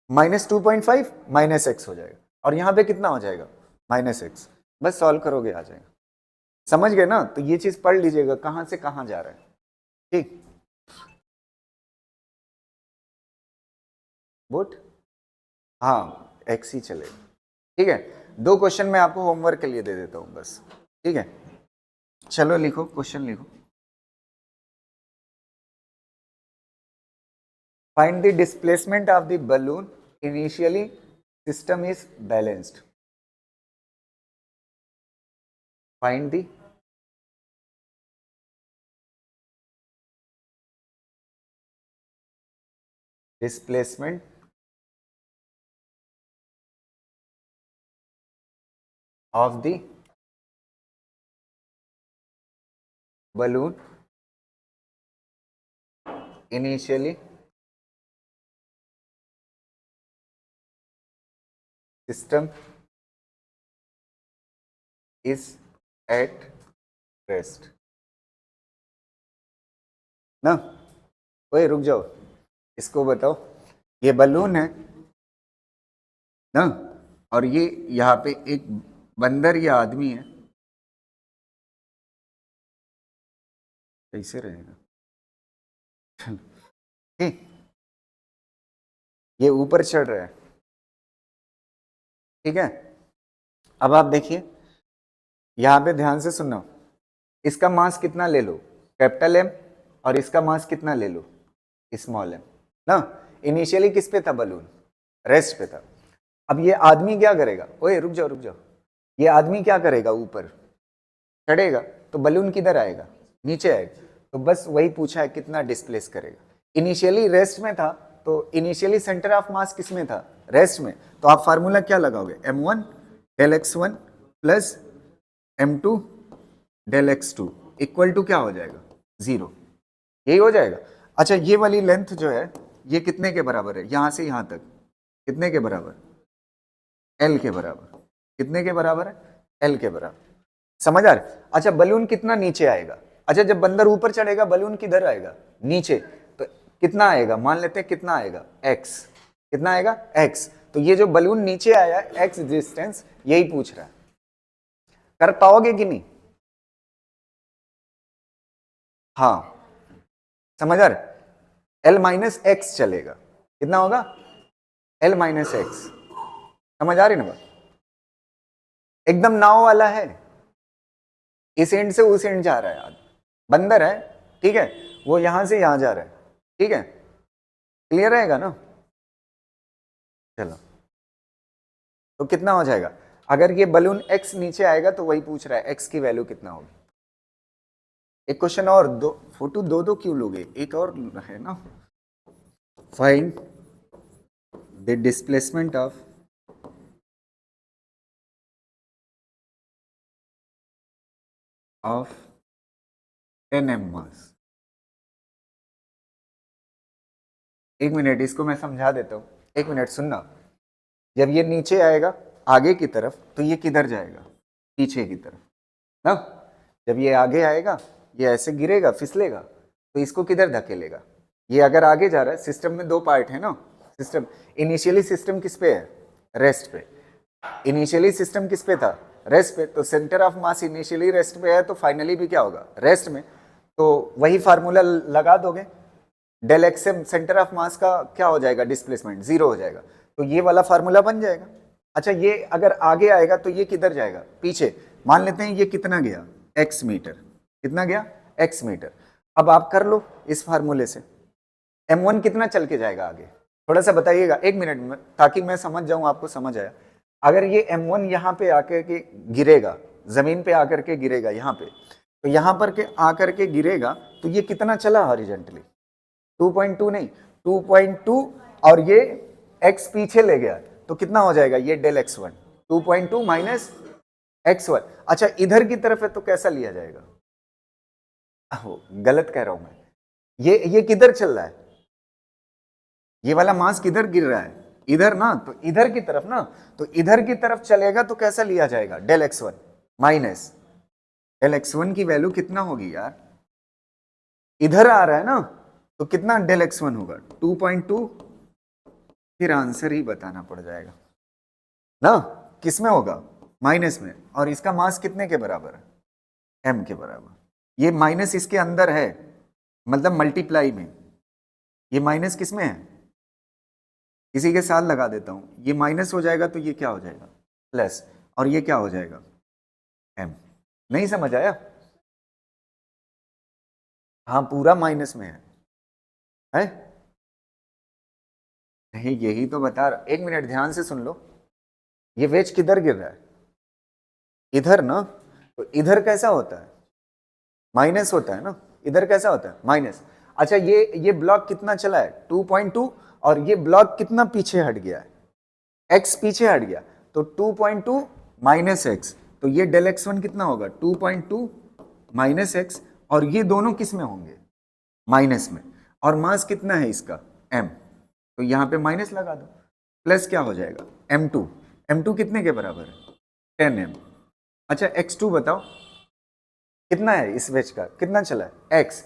माइनस 2.5 माइनस x हो जाएगा, और यहाँ पे कितना हो जाएगा माइनस x। बस सॉल्व करोगे आ जाएगा, समझ गए ना। तो ये चीज पढ़ लीजिएगा कहां से कहां जा रहा है, ठीक। बुट हाँ x ही चलेगा, ठीक है। 2 क्वेश्चन मैं आपको होमवर्क के लिए दे देता हूं बस, ठीक है। चलो लिखो, क्वेश्चन लिखो। Find the displacement of the balloon initially system is balanced. Find the displacement of the balloon initially system is at rest ना। ओए रुक जाओ, इसको बताओ, ये बलून है ना, और ये यहाँ पे एक बंदर या आदमी है, कैसे रहेगा, ठीक, ये ऊपर चढ़ रहा है, ठीक है। अब आप देखिए यहाँ पे ध्यान से सुनना, इसका मास कितना ले लो कैपिटल M, और इसका मास कितना ले लो स्मॉल m ना। इनिशियली किस पे था बलून, रेस्ट पे था। अब ये आदमी क्या करेगा, ओए रुक जाओ रुक जाओ, ये आदमी क्या करेगा, ऊपर चढ़ेगा तो बलून किधर आएगा, नीचे आएगा। तो बस वही पूछा है कितना डिस्प्लेस करेगा। इनिशियली रेस्ट में था, तो इनिशियली सेंटर ऑफ मास किस में था, रेस्ट में। तो आप फार्मूला क्या लगाओगे, m1 del x1 plus m2 del x2 equal to क्या हो जाएगा 0, यही हो जाएगा। अच्छा ये वाली लेंथ जो है ये कितने के बराबर है, यहां से यहां तक कितने के बराबर, L के बराबर, कितने के बराबर है, L के बराबर, समझ आ रहा है। अच्छा बलून कितना नीचे आएगा, अच्छा जब बंदर ऊपर चढ़ेगा बलून किधर आएगा, नीचे, तो कितना आएगा, मान लेते हैं कितना आएगा x, कितना आएगा x। तो ये जो बलून नीचे आया x डिस्टेंस, यही पूछ रहा है, कर पाओगे कि नहीं, हाँ समझ आ रहा। L माइनस एक्स चलेगा, कितना होगा L माइनस एक्स, समझ आ रही ना बात, एकदम नाव वाला है, इस एंड से उस एंड जा रहा है, बंदर है, ठीक है, वो यहां से यहां जा रहा है, ठीक है, क्लियर रहेगा ना। चलो तो कितना हो जाएगा, अगर ये बलून x नीचे आएगा तो वही पूछ रहा है x की वैल्यू कितना होगी। एक क्वेश्चन और, दो फोटो दो दो क्यों लोगे, एक और है ना। Find the displacement of of 10 m मास। एक मिनट इसको मैं समझा देता हूँ, एक मिनट सुनना। जब ये नीचे आएगा आगे की तरफ तो ये किधर जाएगा, पीछे की तरफ ना। जब ये आगे आएगा ये ऐसे गिरेगा फिसलेगा, तो इसको किधर धकेलेगा, ये अगर आगे जा रहा है, सिस्टम में 2 पार्ट है ना, सिस्टम इनिशियली सिस्टम किस पे है, रेस्ट पे, इनिशियली सिस्टम किस पे था, रेस्ट पे, तो centre of mass initially rest पे है, तो फाइनली भी क्या होगा रेस्ट में। तो वही फार्मूला लगा दोगे, डेल एक्स से सेंटर ऑफ मास का क्या हो जाएगा, डिस्प्लेसमेंट 0 हो जाएगा, तो ये वाला फार्मूला बन जाएगा। अच्छा ये अगर आगे आएगा तो ये किधर जाएगा, पीछे, मान लेते हैं ये कितना गया x मीटर, कितना गया x मीटर। अब आप कर लो इस फार्मूले से, m1 कितना चल के जाएगा आगे, थोड़ा सा बताइएगा 1 मिनट में, ताकि मैं समझ जाऊं, आपको समझ आया। अगर ये m1 यहाँ पे आकर के गिरेगा, जमीन पे आकर के गिरेगा यहाँ पे, तो यहाँ पर के आकर के गिरेगा, तो ये कितना चला हॉरिजॉन्टली, 2.2 नहीं 2.2, और ये x पीछे ले गया, तो कितना हो जाएगा ये डेल x1, 2.2 माइनस x1। अच्छा इधर की तरफ है तो कैसा लिया जाएगा, गलत कह रहा हूं मैं, ये किधर चल रहा है, ये वाला मास किधर गिर रहा है, इधर ना, तो इधर की तरफ ना, तो इधर की तरफ चलेगा तो कैसा लिया जाएगा, del x1 minus del x1 की वैल्यू कितना होगी यार, इधर आ रहा है ना, तो कितना डेल x1 होगा 2.2, फिर आंसर ही बताना पड़ जाएगा ना, किस में होगा, माइनस में, और इसका मास कितने के बराबर है, m के बराबर, ये माइनस इसके अंदर है, मतलब मल्टीप्लाई में, ये माइनस किस में है, इसी के साथ लगा देता हूं, ये माइनस हो जाएगा तो ये क्या हो जाएगा प्लस, और ये क्या हो जाएगा m, नहीं समझ आया, हाँ पूरा माइनस में है? नहीं यही तो बता रहा, एक मिनट ध्यान से सुन लो, ये वेज किधर गिर रहा है, इधर ना, तो इधर कैसा होता है, माइनस होता है ना, इधर कैसा होता है माइनस। अच्छा ये ब्लॉक कितना चला है 2.2, और ये ब्लॉक कितना पीछे हट गया है, x पीछे हट गया, तो 2.2 माइनस एक्स, तो ये डेल x1 कितना होगा 2.2 माइनस एक्स, और ये दोनों किस में होंगे, माइनस में, और मास कितना है इसका m, तो यहां पे माइनस लगा दो, प्लस क्या हो जाएगा m2 कितने के बराबर है 10m। अच्छा x2 बताओ कितना है, इस वेज का कितना चला है x,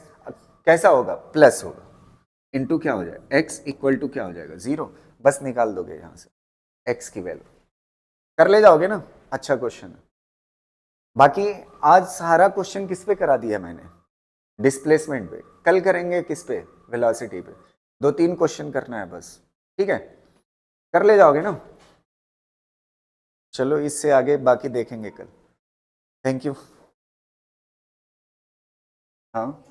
कैसा होगा प्लस होगा, इनटू क्या हो जाएगा x इक्वल टू क्या हो जाएगा 0, बस निकाल दोगे यहां से x की वैल्यू, कर ले जाओगे ना, अच्छा क्वेश्चन है। बाकी आज सारा क्वेश्चन किस पे करा दिया मैंने, डिस्प्लेसमेंट पे, कल करेंगे किस पे, वेलोसिटी पे, 2-3 क्वेश्चन करना है बस, ठीक है, कर ले जाओगे ना, चलो इससे आगे बाकी देखेंगे कल, थैंक यू। हाँ